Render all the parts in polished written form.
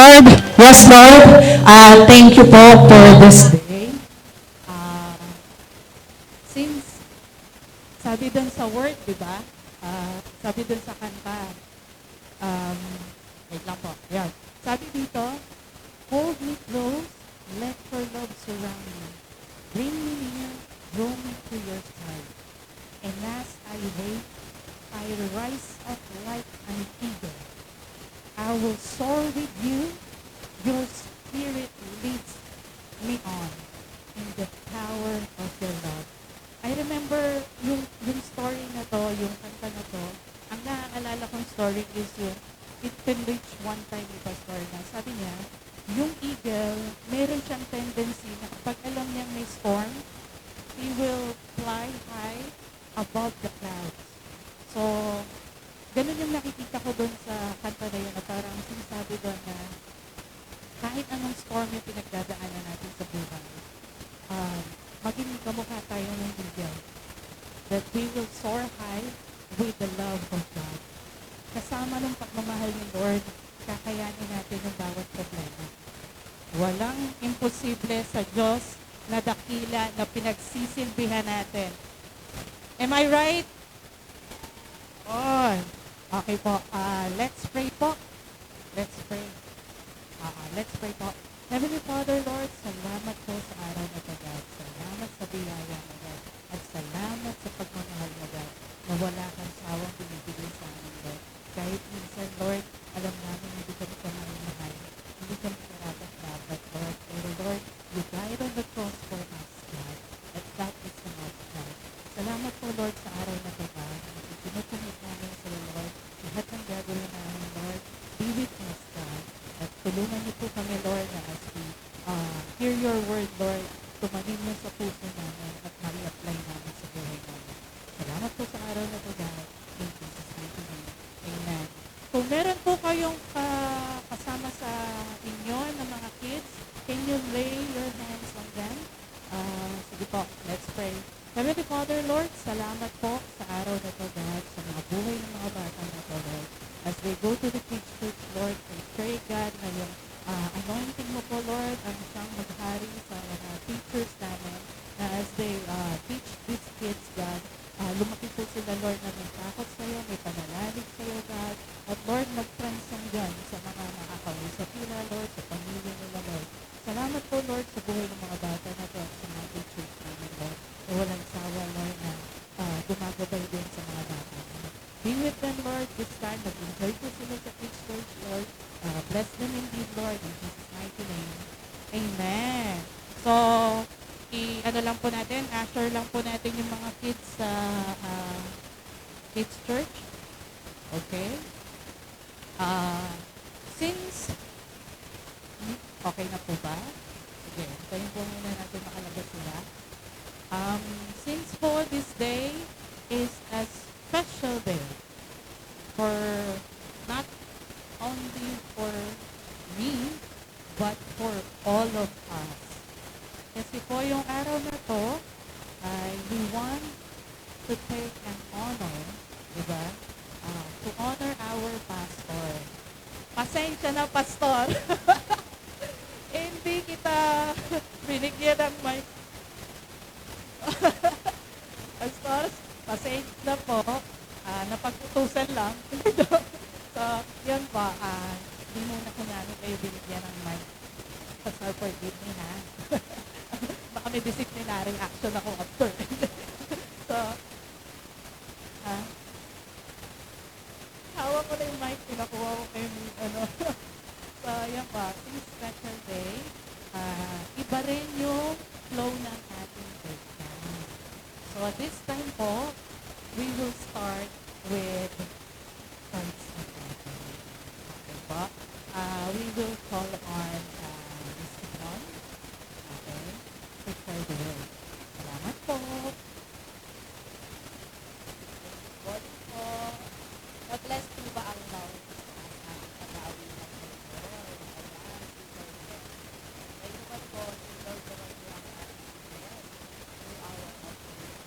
Lord. Yes, Lord. Thank you po for this day. Uh, since sabi dun sa word, di ba? Sabi dun sa kanta, um, wait lang po. Yan. Sabi dito, hold me close, let your love surround me. Bring me near, draw me to your side. And as I wait, I rise up like an eagle. I will soar with you. Your spirit leads me on in the power of your love. I remember yung story na to, yung kanta na to, ang naaalala kong story is yung It Can Reach One Time ni Pastor na sabi niya, yung eagle, meron siyang tendency na kapag alam niyang may storm, he will fly high above the clouds. So, ganun yung nakikita ko doon sa kanta na yun na parang sinasabi doon na kahit anong storm yung pinagdadaanan natin sa buhay, maging kamukha tayo ng eagle. That we will soar high with the love of God. Kasama ng pagmamahal ni Lord, kakayanin natin yung bawat problema. Walang imposible sa Diyos na dakila na pinagsisilbihan natin. Am I right? Oh, okay po. Let's pray po. Let's pray. Let's pray po. Heavenly Father, Lord, salamat po sa araw na ito, God. Salamat sa biyaya mo, God. At salamat sa pagmamahal mo, God, na wala kang sawang binibigay sa amin, Lord. Kahit minsan, Lord, alam namin hindi kami kamahal-mahal. Hindi kami karapat-dapat, Lord. Pero, Lord, you died on the cross for us, God. At that is enough, God. Salamat po, Lord, sa araw na ito, God. Tinutumit namin sa Lord. Lahat ng gagawin namin, Lord, be with us, God. At tulungan niyo po kami, Lord, na as we hear your word, Lord, tumanin mo sa puso namin at ma-apply namin sa buhay namin. Salamat po sa araw na ito, God. In Jesus' mighty name. Amen. Kung meron po kayong kasama sa inyo ng mga kids, can you lay your hands on them? Sige po, let's pray. Heavenly Father, Lord, salamat po sa araw na ito, God, sa mga buhay ng mga bata na ito, Lord. As they go to the kids' church, Lord, I pray, God, na yung anointing mo po, Lord, ang siyang maghari sa mga teachers namin, na as they teach these kids, God, lumaki po sila, Lord, na may takot sa iyo, may pananalig sa iyo, God. At Lord, mag-transcend yan sa mga nakakausap nila, Lord, sa pamilya nila, Lord. Salamat po, Lord, sa buhay ng mga bata na ito at sa mga teachers namin, Lord. Na walang sawa, Lord, na gumagabay din sa mga bata. Be with them, Lord, this time. Nag-enjoy po sila sa kids' church, Lord. Bless them indeed, Lord, in Jesus' mighty name. Amen. So, ano lang po natin, usher lang po natin yung mga kids sa kids' church. Okay? Since, okay na po ba? Sige, tayo po muna natin makalabas sila. Since po this day is a special day for not only for me, but for all of us. Kasi po yung araw na to, we want to take an honor, di ba? To honor our pastor. Pasensya na, pastor. Hindi kita binigyan ng mic. Pastor, pasensya na po. Napag-utusan lang. So, yun po. Hindi muna ko namin kayo binigyan ng mic. Pastor, forgive me na. Baka may disciplinary action ako after. So, hawak ko na yung mic. Pinakuha ko kayo ano. So, yan po. This special day, iba rin yung flow ng ating breakdown. So, this time po, we will start with Thanks of God. Okay po. We will call on Miss Yvonne. Okay. Prepare the word. Salamat po. Good po. Na-bless po ba ang Lord? Pag-aawin ng Lord. Ay naman po, si Lord naman po ang ating Lord. Through our offering.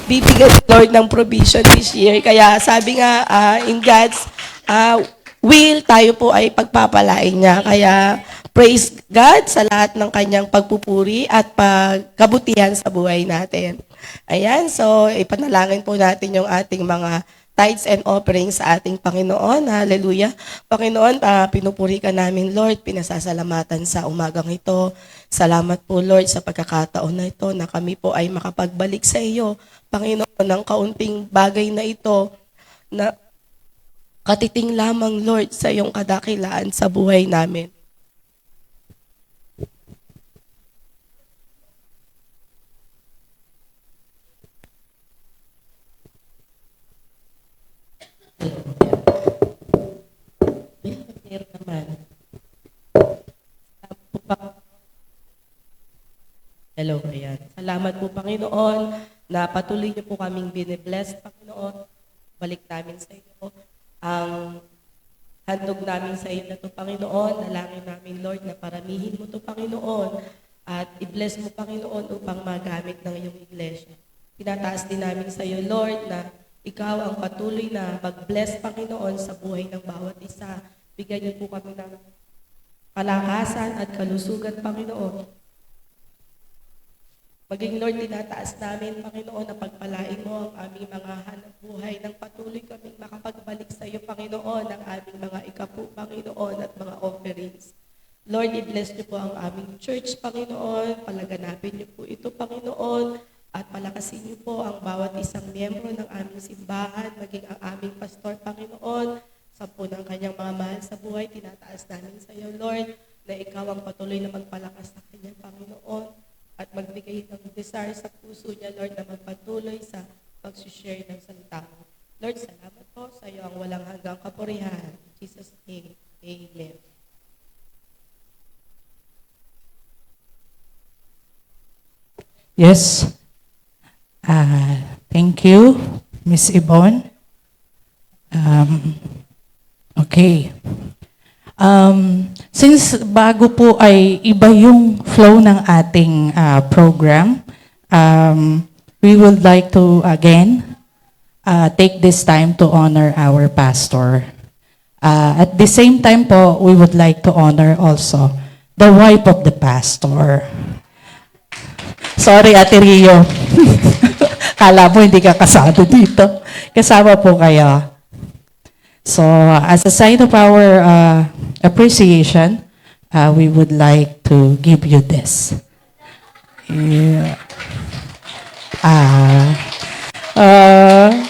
bibigyan ni Lord ng provision this year. Kaya sabi nga, in God's will, tayo po ay pagpapalain niya. Kaya praise God sa lahat ng kanyang pagpupuri at pagkabutihan sa buhay natin. Ayan, so ipanalangin po natin yung ating mga tithes and offerings sa ating Panginoon. Hallelujah. Panginoon, pinupuri ka namin, Lord. Pinasasalamatan sa umagang ito. Salamat po, Lord, sa pagkakataon na ito na kami po ay makapagbalik sa iyo. Panginoon, ng kaunting bagay na ito na katiting lamang, Lord, sa iyong kadakilaan sa buhay namin. Meron naman. Hello, ayan. Salamat po, Panginoon, na patuloy niyo po kaming binibless, Panginoon. Balik namin sa iyo ang handog namin sa iyo na ito, Panginoon. Dalangin namin, Lord, na paramihin mo ito, Panginoon, at i-bless mo, Panginoon, upang magamit ng iyong iglesia. Tinataas din namin sa iyo, Lord, na ikaw ang patuloy na mag-bless, Panginoon, sa buhay ng bawat isa. Bigyan niyo po kami ng kalakasan at kalusugan, Panginoon. Maging Lord, tinataas namin, Panginoon, na pagpalain mo ang aming mga hanap buhay nang patuloy kaming makapagbalik sa iyo, Panginoon, ang aming mga ikapu, Panginoon, at mga offerings. Lord, i-bless niyo po ang aming church, Panginoon. Palaganapin niyo po ito, Panginoon, at palakasin niyo po ang bawat isang miyembro ng aming simbahan, maging ang aming pastor, Panginoon, sa po ng kanyang mga mahal sa buhay. Tinataas namin sa iyo, Lord, na ikaw ang patuloy na magpalakas sa kanyang Panginoon at magbigay ng desire sa puso niya, Lord, na magpatuloy sa pag-share ng salita mo. Lord, salamat po sa iyo ang walang hanggang kapurihan. In Jesus' name, amen. Yes. Thank you, Miss Yvonne. Okay. Since bago po ay iba yung flow ng ating program, we would like to again take this time to honor our pastor. At the same time po, we would like to honor also the wife of the pastor. Sorry, Ate Rio. Kala mo hindi ka kasado dito. Kasama po kayo. So, as a sign of our appreciation, we would like to give you this. Yeah.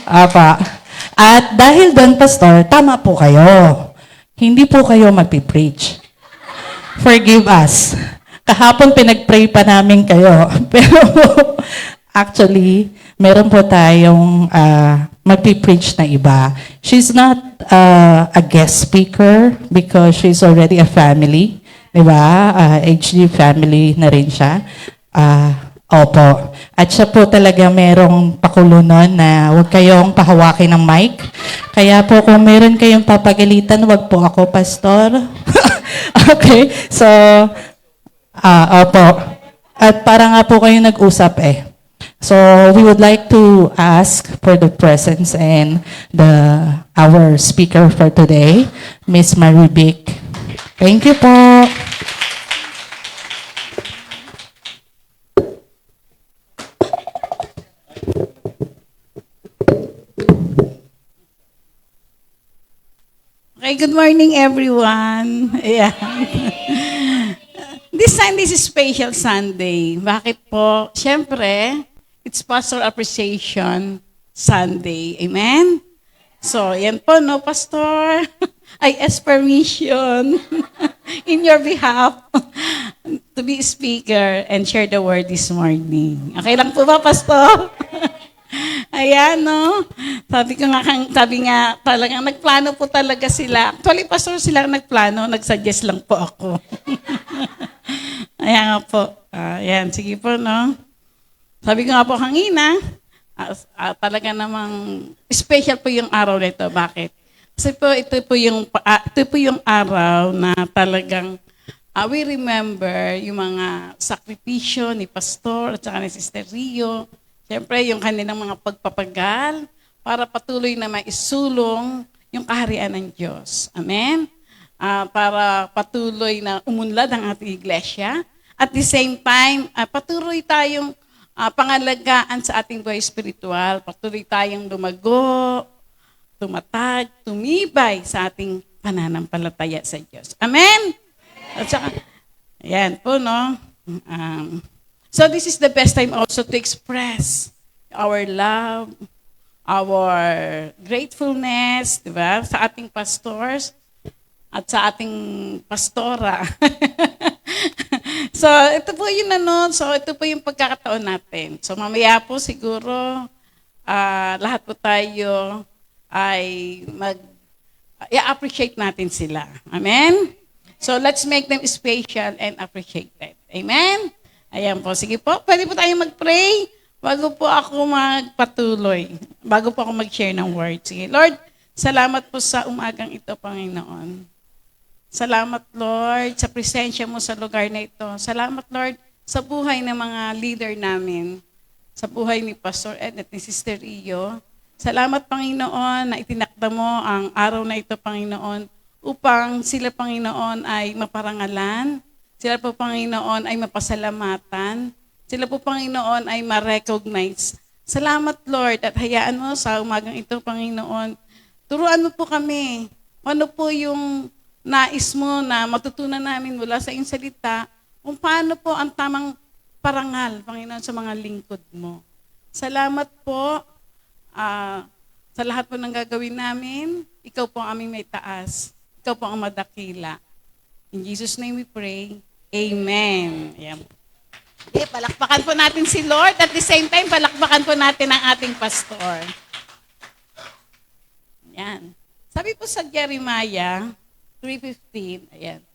Apa. At dahil doon, Pastor, tama po kayo. Hindi po kayo magpipreach. Forgive us. Kahapon pinag-pray pa namin kayo. Pero actually, meron po tayong magpipreach na iba. She's not a guest speaker because she's already a family. Diba? HD family na rin siya. Opo. At siya po talaga merong pakulo nun na huwag kayong pahawakin ng mic. Kaya po kung meron kayong papagalitan, huwag po ako, Pastor. Okay? So, opo. At para nga po kayo nag-usap eh. So, we would like to ask for the presence and our speaker for today, Miss Maribic. Thank you po. Okay, good morning everyone. Yeah. This Sunday is a special Sunday. Bakit po? Siyempre, it's Pastor Appreciation Sunday. Amen? So, yan po, no, Pastor? I ask permission in your behalf to be speaker and share the word this morning. Okay lang po ba, Pastor? Ayan, no? Sabi nga, talagang nagplano po talaga sila. Actually, Pastor, sila nagplano, nagsuggest lang po ako. Ayan nga po. Ayan, sige po, no? Sabi ko nga po kanina, talaga namang special po yung araw nito. Bakit? Kasi po, ito po yung araw na talagang we remember yung mga sakripisyo ni Pastor at saka ni Sister Rio Siyempre, yung kanilang mga pagpapagal para patuloy na maisulong yung kaharian ng Diyos. Amen? Para patuloy na umunlad ang ating iglesia. At the same time, patuloy tayong pangalagaan sa ating buhay spiritual. Patuloy tayong lumago, tumatag, tumibay sa ating pananampalataya sa Diyos. Amen? At saka, ayan po, no? So this is the best time also to express our love, our gratefulness, di ba? Sa ating pastors at sa ating pastora. So, ito po yun So, ito po yung pagkakataon natin. So, mamaya po siguro, lahat po tayo ay i-appreciate natin sila. Amen? So, let's make them special and appreciated. Amen? Ayan po. Sige po, pwede po tayong mag-pray bago po ako magpatuloy. Bago po ako mag-share ng word. Sige, Lord, salamat po sa umagang ito, Panginoon. Salamat, Lord, sa presensya mo sa lugar na ito. Salamat, Lord, sa buhay ng mga leader namin. Sa buhay ni Pastor Ed at ni Sister Rio. Salamat, Panginoon, na itinakda mo ang araw na ito, Panginoon, upang sila, Panginoon, ay maparangalan. Sila po, Panginoon, ay mapasalamatan. Sila po, Panginoon, ay ma-recognize. Salamat, Lord, at hayaan mo sa umagang ito, Panginoon. Turuan mo po kami. Ano po yung nais mo na matutunan namin mula sa iyong salita, kung paano po ang tamang parangal, Panginoon, sa mga lingkod mo. Salamat po sa lahat po ng gagawin namin. Ikaw po ang aming may taas. Ikaw po ang madakila. In Jesus' name we pray. Amen. Ayan. Okay, palakpakan po natin si Lord. At the same time, palakpakan po natin ang ating pastor. Ayan. Sabi po sa Jeremiah 3:15, ayan.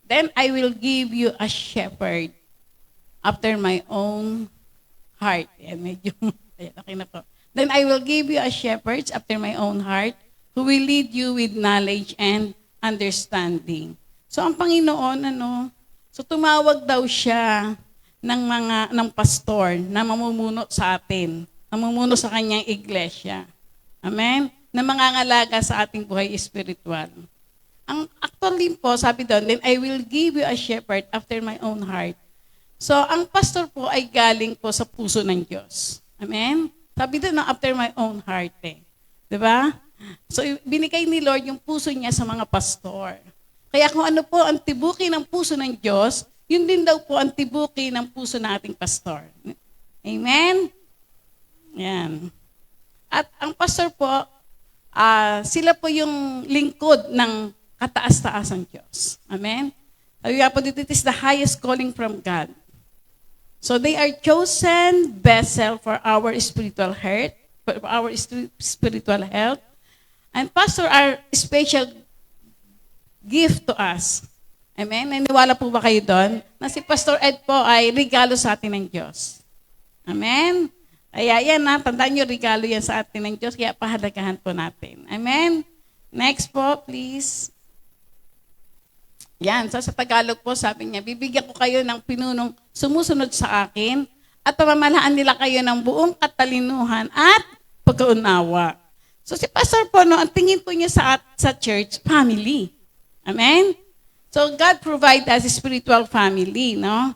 Then I will give you a shepherd after my own heart. Ayan, medyo, ayan, okay na po. Then I will give you a shepherd after my own heart who will lead you with knowledge and understanding. So ang Panginoon, so tumawag daw siya ng pastor na mamumuno sa atin, namumuno sa kanyang iglesia. Amen? Na mangangalaga sa ating buhay espiritual. Ang actually po, sabi doon, then I will give you a shepherd after my own heart. So, ang pastor po ay galing po sa puso ng Diyos. Amen? Sabi doon, after my own heart eh. Diba? So, binigay ni Lord yung puso niya sa mga pastor. Kaya kung ano po ang tibuki ng puso ng Diyos, yun din daw po ang tibuki ng puso ng ating pastor. Amen? Yan. At ang pastor po, sila po yung lingkod ng kataas-taasang Diyos. Amen? Sabi po dito, it is the highest calling from God. So they are chosen vessel for our spiritual health, for our spiritual health. And pastor are special gift to us. Amen? Naniwala po ba kayo doon? Na si Pastor Ed po ay regalo sa atin ng Diyos. Amen? Kaya yan tandaan nyo, regalo yan sa atin ng Diyos, kaya pahalagahan po natin. Amen? Next po, please. Yan, sa Tagalog po, sabi niya, bibigyan ko kayo ng pinunong sumusunod sa akin at pamamalaan nila kayo ng buong katalinuhan at pagkaunawa. So si Pastor po, ang tingin po niya sa church, family. Amen? So God provide us a spiritual family, no?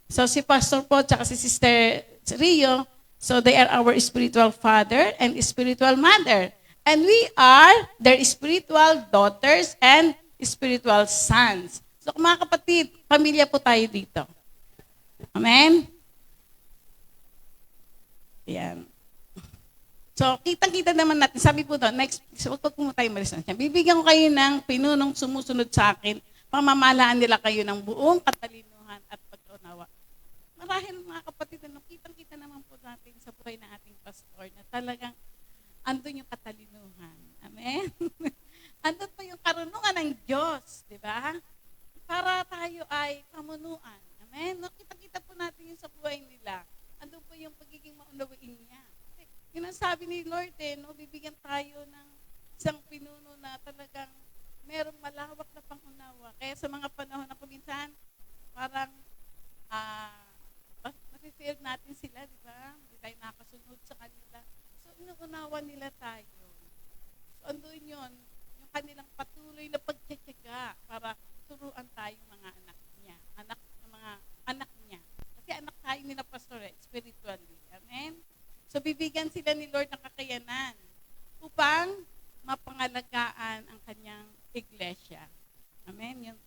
So si Pastor po, tsaka si Sister Rio, so they are our spiritual father and spiritual mother. And we are their spiritual daughters and spiritual sons. So mga kapatid, pamilya po tayo dito. Amen? Yan. So, kitang-kita naman natin. Sabi po doon, next, wag po tayo malis na siya. Bibigyan ko kayo ng pinunong sumusunod sa akin, pamamalaan nila kayo ng buong katalinuhan at pag-unawa. Marahil mga kapatid, kitang-kita naman po natin sa buhay ng ating pastor na talagang andun yung katalinuhan. Amen? Andun po yung karunungan ng Diyos, di ba? Para tayo ay pamunuan. Amen? Kitang-kita po natin yung sa buhay nila. Andun po yung pagiging maunawain niya. Yun ang sabi ni Lord bibigyan tayo ng isang pinuno na talagang merong malawak na pangunawa. Kaya sa mga panahon na kuminsan, parang nafe-fail natin sila, di ba? Hindi tayo nakasunod sa kanila. So, inuunawa nila tayo. So, andun yun, yung kanilang patuloy na pagtsatsaga para turuan tayong mga anak niya, mga anak niya. Kasi anak tayo nila, Pastor, spiritually. Amen? So, bibigyan sila ni Lord ng kakayanan upang mapangalagaan ang kanyang iglesia. Amen? Yung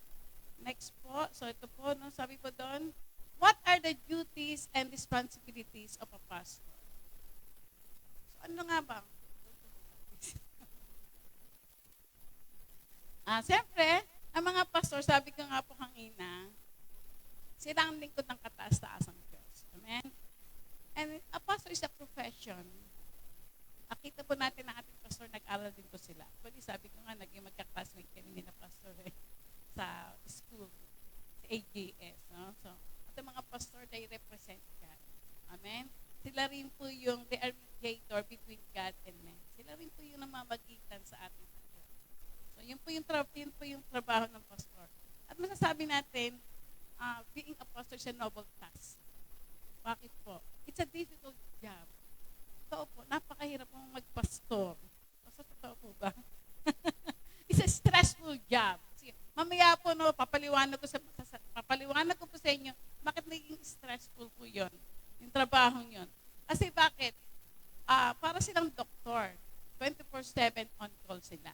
next po. So, ito po, no, sabi po doon, what are the duties and responsibilities of a pastor? So, ano nga ba? Siyempre, ang mga pastor, sabi ko nga po kanina, sila ang lingkod ng kataas-taasang Diyos. Amen? And a pastor is a profession. Nakita po natin na ating pastor, nag-aral din po sila. Actually, sabi ko nga, naging magka-classmate kami nila pastor sa school, sa AGS. No? So, at ang mga pastor, they represent God. Amen? Sila rin po yung, they are mediator between God and man. Sila rin po yung namamagitan sa ating Diyos. So, yun po yung trabaho ng pastor. At masasabi natin, being a pastor is a noble task. Bakit po? It's a difficult job. Totoo po, napakahirap mong magpastor. So, totoo po ba? It's a stressful job. Sige, mamaya po, no, papaliwanag ko po sa inyo, bakit naging stressful po yun, yung trabaho yun. Kasi bakit? Para silang doktor. 24/7 on call sila.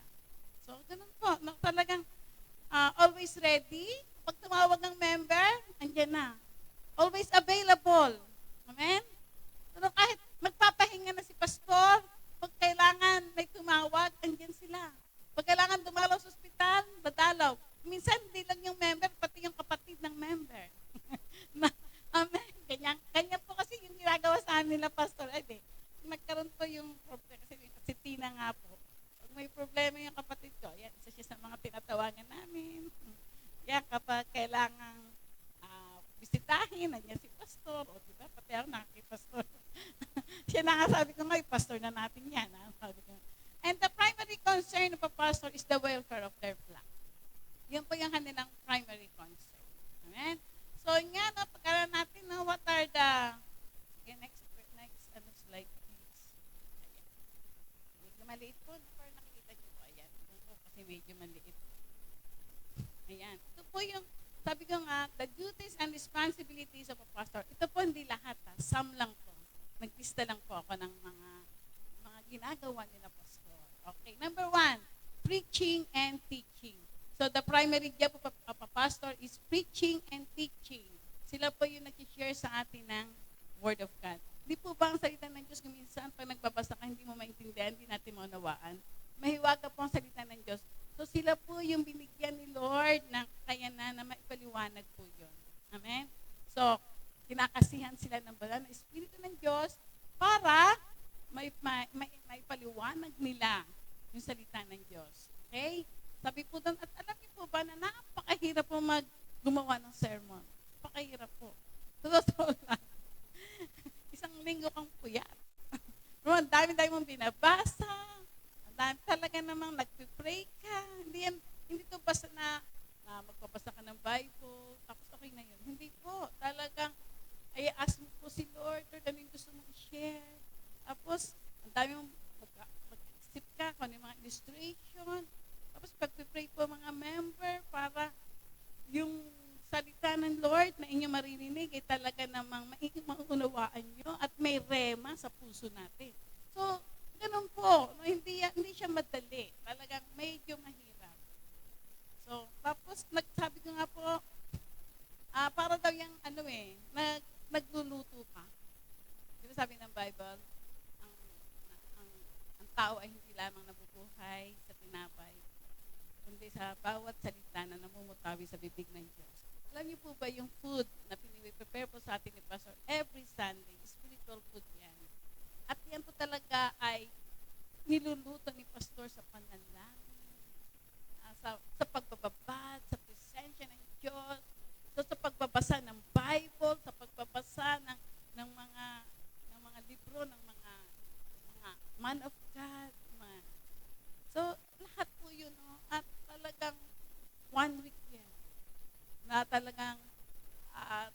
So, ganun po. No, talagang always ready. Pag tumawag ng member, andyan na. Always available. Amen? So, kahit magpapahinga na si pastor, pag kailangan may tumawag, andyan sila. Pag kailangan dumalaw sa ospital, dadalaw. Minsan, hindi lang yung member, pati yung kapatid ng member. Amen? Ganyan po kasi yung ginagawa sa amin na pastor. Ay, nagkaroon po yung problema, kasi si Tina nga po. Pag may problema yung kapatid ko, yan, isa siya sa mga tinatawagan namin. Yan, kapag kailangan bisitahin, nandiyan si pastor, o diba, pati ako nakikipastor. Siya na nga sabi ko nga, pastor na natin yan. Sabi ko. And the primary concern of a pastor is the welfare of their flock. Yun po yung kanilang primary concern. Amen? So, nga, no, pagkaroon natin, no, what are the, okay, next slide, please. Ayan. Medyo maliit po, no, pero nakikita niyo po, ayan. Ito po kasi medyo maliit. Ayan. Ito po yung, sabi ko nga, the duties and responsibilities of a pastor. Ito po hindi lahat, some lang po. Naglista lang po ako ng mga ginagawa nila pastor. Okay, number 1, preaching and teaching. So the primary job of a pastor is preaching and teaching. Sila po yung nag-share sa atin ng Word of God. Di po ba ang salita ng Diyos minsan pag nagbabasa ka, hindi mo maintindihan, hindi natin maunawaan? Mahiwaga po ang salita ng Diyos. So sila po yung binigyan ni Lord ng kakayanan na maipaliwanag po yun. Amen? So, kinakasihan sila ng banal na Espiritu ng Diyos para maipaliwanag nila yung salita ng Diyos. Okay? Sabi po doon, at alam niyo po ba na napakahirap po gumawa ng sermon? Napakahirap po. Totoo lang. Isang linggo kang puyat. Ang dami-dami mong binabasa. Talaga namang nagpipray ka. Hindi to basta na magpapasa ka ng Bible, tapos okay na yun. Hindi po. Talagang, ask mo po si Lord, ano yung gusto mong i-share. Tapos, ang dami mong mag-isip ka kung ano yung mga illustration. Tapos, pagpipray po mga member para yung salita ng Lord na inyo maririnig ay talaga namang maunawaan nyo at may rema sa puso natin. So, ganun po. No, hindi siya madali. Talagang medyo mahirap. So, tapos nagsabi ko nga po, para daw yung nagluluto ka. Di ba sabi ng Bible, ang tao ay hindi lamang nabubuhay sa tinapay, kundi sa bawat salita na namumutawi sa bibig ng Diyos. Alam niyo po ba yung food na prepare po sa atin ni Pastor every Sunday, spiritual food yan. At yan po talaga ay niluluto ni Pastor sa panalangin, sa pagbababad, sa presensya ng Diyos, sa pagbabasa ng Bible, sa pagbabasa ng mga libro ng mga man of God. So, lahat po yun, no? At talagang 1 week yan na talagang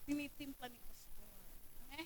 tinitimpla ni Pastor. Okay?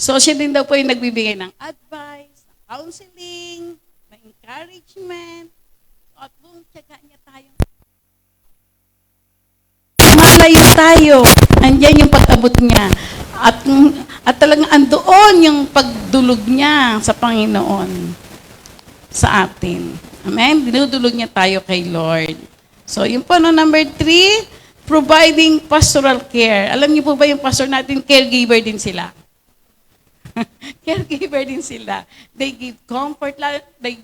So, siya din daw po yung nagbibigay ng advice, ng counseling, ng encouragement. At kung tiyaga niya tayong malayo tayo, andyan yung pag-abot niya. At talagang andoon yung pagdulog niya sa Panginoon sa atin. Amen? Dinudulog niya tayo kay Lord. So, yun po, no, number 3, providing pastoral care. Alam niyo po ba yung pastor natin, caregiver din sila. Caregiver din sila. They give comfort, they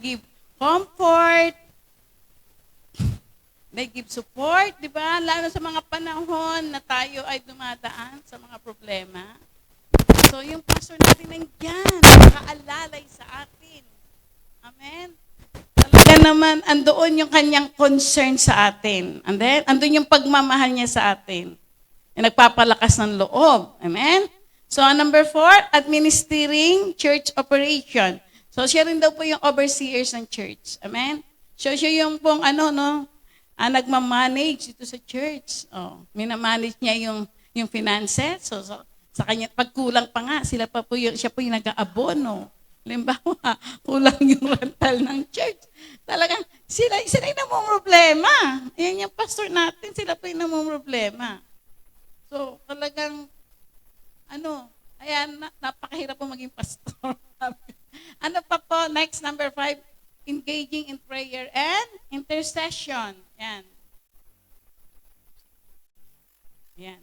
give support, di ba? Lalo sa mga panahon na tayo ay dumadaan sa mga problema. So, yung pastor natin nandiyan, nakaalalay sa atin. Amen? Talaga naman, andoon yung kanyang concern sa atin. And then, andoon yung pagmamahal niya sa atin. Yung nagpapalakas ng loob. Amen? So, number 4, administering church operation. So, siya rin daw po yung overseers ng church. Amen? So, siya yung pong nagmamanage ito sa church. Oh, minamanage niya yung finances. So, sa kanya, pag kulang pa nga, siya po yung nag-aabono. Halimbawa, kulang yung rental ng church. Talagang, sila yung namumroblema. Yan yung pastor natin, sila po yung namumroblema. So, talagang, ayan, napakahirap po maging pastor. Ano pa po? Next, number 5, engaging in prayer and intercession. Yan. Yan.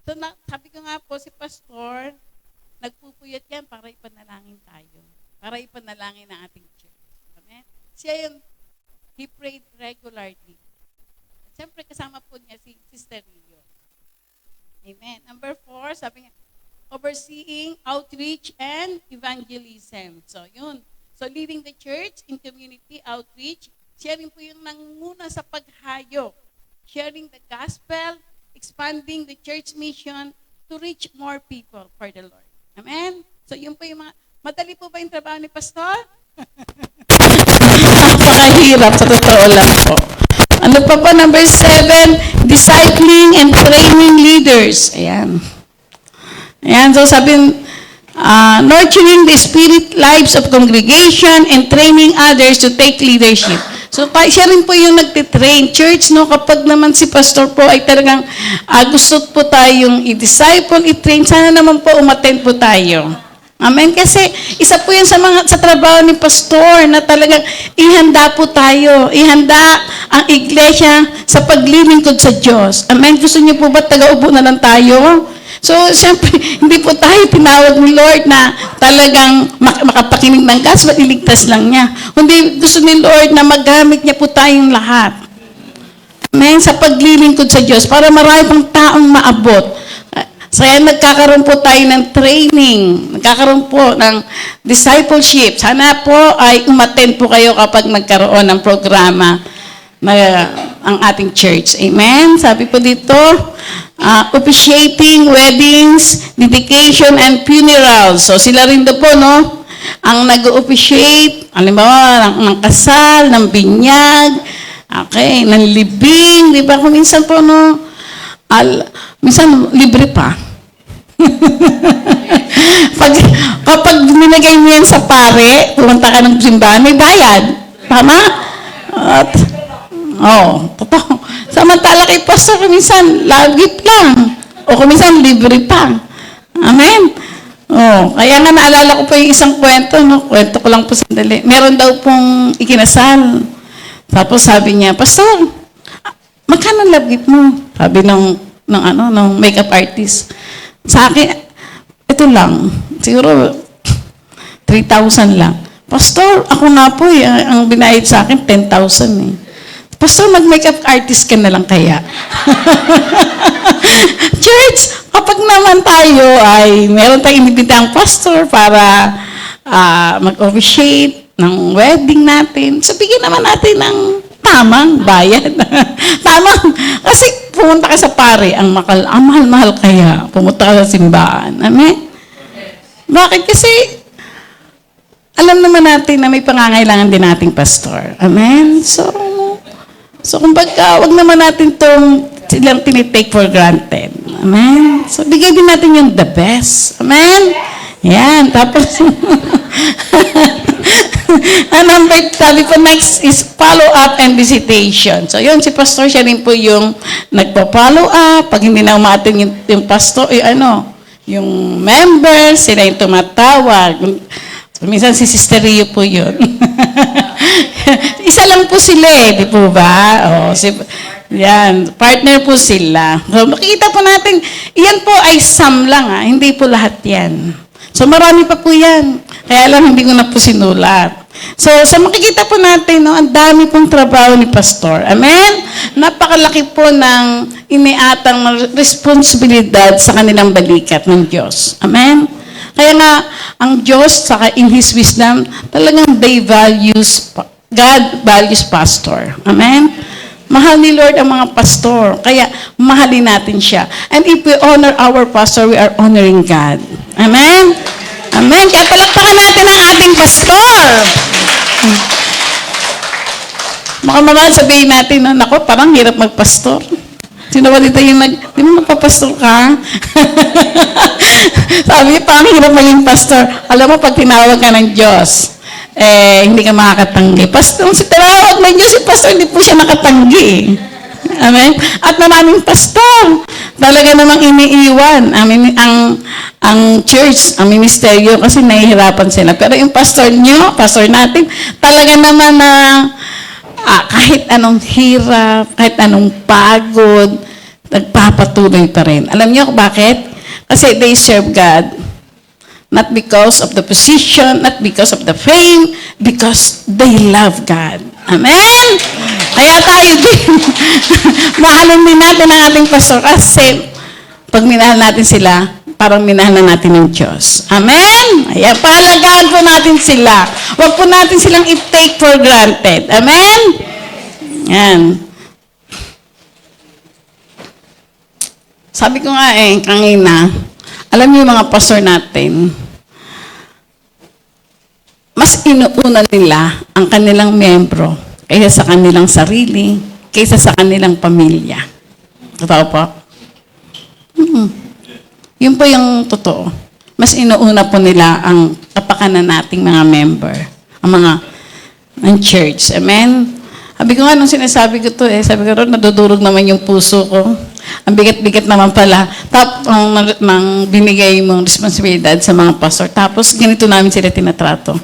So, sabi ko nga po, si pastor, nagpupuyat yan para ipanalangin tayo. Para ipanalangin ang ating church. Amen? Siya yung, he prayed regularly. Siyempre, kasama po niya si Sister Rio. Amen. Number 4, sabi niya, overseeing outreach and evangelism. So, yun. So, leading the church in community outreach, sharing po yung nanguna sa paghayo, sharing the gospel, expanding the church mission to reach more people for the Lord. Amen? So, yun po yung mga, madali po ba yung trabaho ni Pastor? Napakahirap, sa totoo lang po. Ano pa po, number 7, discipling and training leaders. Ayan. Ayan, so sabi, nurturing the spirit lives of congregation and training others to take leadership. So, siya rin po yung nagtitrain. Church, no, kapag naman si pastor po ay talagang gusto po tayong i-disciple, i-train, sana naman po umattend po tayo. Amen? Kasi isa po yan sa trabaho ni pastor na talagang ihanda po tayo. Ihanda ang iglesia sa paglilingkod sa Diyos. Amen? Gusto niyo po ba taga-upo na lang tayo? So, siyempre, hindi po tayo tinawag ni Lord na talagang makapakinig ng gospel, iligtas lang niya. Kundi gusto ni Lord na magamit niya po tayong lahat. Amen? Sa paglilingkod sa Diyos, para marami pang taong maabot. Kaya nagkakaroon po tayo ng training, nagkakaroon po ng discipleship. Sana po ay umattend po kayo kapag nagkaroon ng programa na ang ating church. Amen? Sabi po dito, officiating weddings, dedication, and funerals. So sila rin po, no? Ang nag-officiate, halimbawa, ng kasal, ng binyag, okay, ng libing, di ba? Kung minsan po, no? Minsan, libre pa. Kapag binigay mo yan sa pare, pumunta ka ng simbahan, may bayad. Tama? Totoo. Samantala kay pastor, minsan, lagip lang. O minsan, libre pa. Amen? Kaya nga naalala ko po yung isang kwento, no? Kwento ko lang po sandali. Meron daw pong ikinasal. Tapos sabi niya, Pastor, magkano lagip mo? Sabi ng makeup artist. Sa akin, ito lang. Siguro, 3,000 lang. Pastor, ako nga po, ang binayad sa akin, 10,000 eh. Pastor, mag-makeup artist ka na lang kaya. Church, kapag naman tayo ay meron tayong inibitang pastor para mag-officiate ng wedding natin, so bigyan naman natin ng tamang bayad. Tamang, kasi pumunta ka sa pare, ang mahal-mahal kaya, pumunta ka sa simbahan. Amen? Bakit? Kasi alam naman natin na may pangangailangan din nating pastor. Amen? So kumbaga, wag naman natin silang tinitake for granted. Amen? So, bigay din natin yung the best. Amen? Yan, tapos, sabi po next is follow up and visitation. So yun, si pastor siya rin po yung nagpa-follow up. Pag hindi na umatin yung pastor, yung members, sila yung tumatawag. So, minsan si Sister Rio po yun. Isa lang po sila di po ba? Yan, partner po sila. So makikita po natin, yan po ay some lang hindi po lahat yan. So marami pa po yan. Kaya lang hindi ko na po sinulat. So makikita po natin, ang dami pong trabaho ni Pastor. Amen? Napakalaki po ng iniatang responsibilidad sa kanilang balikat ng Diyos. Amen? Kaya nga, ang Diyos, saka in His wisdom, talagang God values pastor. Amen? Mahal ni Lord ang mga pastor. Kaya, mahalin natin siya. And if we honor our pastor, we are honoring God. Amen? Amen. Kaya palakpakan natin ang ating pastor. Baka mga sabihin natin, nako, parang hirap magpastor. Sino ba dito yung di mo magpapastor ka? Sabi, parang hirap maging pastor. Alam mo, pag tinawag ka ng Diyos, hindi ka makakatanggi. Kung tinawag ng Diyos, si pastor, hindi po siya nakatanggi. Amen? At maraming pastor, talaga namang iniiwan ang church, ang ministeryo, kasi nahihirapan sila. Pero yung pastor natin, talaga naman na kahit anong hirap, kahit anong pagod, nagpapatuloy pa rin. Alam niyo bakit? Kasi they serve God. Not because of the position, not because of the fame, because they love God. Amen? Kaya tayo din, mahalin din natin ang ating pastor kasi pag minahal natin sila, parang minahal na natin ng Diyos. Amen? Ayan, pahalagahan po natin sila. Huwag po natin silang i-take for granted. Amen? Yan. Sabi ko nga kanina, alam niyo yung mga pastor natin, mas inuuna nila ang kanilang membro kaysa sa kanilang sarili, kaysa sa kanilang pamilya. Totoo po? Yun po yung totoo. Mas inuuna po nila ang kapakanan nating mga member, ang church. Amen? Sabi ko nga, nung sinasabi ko to sabi ko, nadudurog naman yung puso ko. Ang bigat-bigat naman pala. Nang binigay mong responsibilidad sa mga pastor. Tapos, ganito namin sila tinatrato.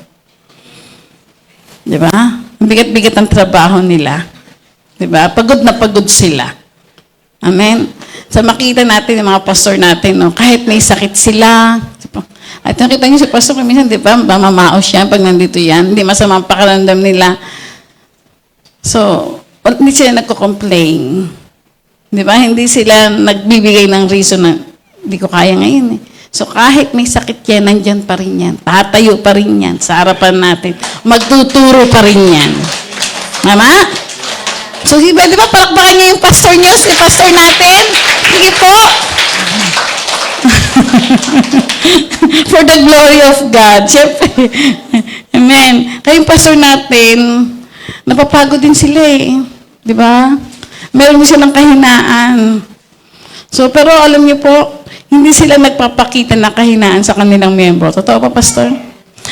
Di ba? Ang bigat-bigat ang trabaho nila. Di ba? Pagod na pagod sila. Amen? So, makita natin yung mga pastor natin, kahit may sakit sila. At nakita niyo si pastor, minsan, di ba, mamamaos siya pag nandito yan. Hindi masama ang pakiramdam nila. So, hindi sila nagko-complain. Di ba? Hindi sila nagbibigay ng reason na hindi ko kaya ngayon So, kahit may sakit yan, nandyan pa rin yan. Tatayo pa rin yan sa harapan natin. Magtuturo pa rin yan. Tama? So, di ba, palakpakan niyo yung pastor niyo, si pastor natin? Sige po. For the glory of God. Siyempre. Amen. Kaya yung pastor natin, napapagod din sila Di ba? Meron silang kahinaan. So, pero alam niyo po, hindi sila nagpapakita ng kahinaan sa kanilang miyembro. Totoo pa, pastor?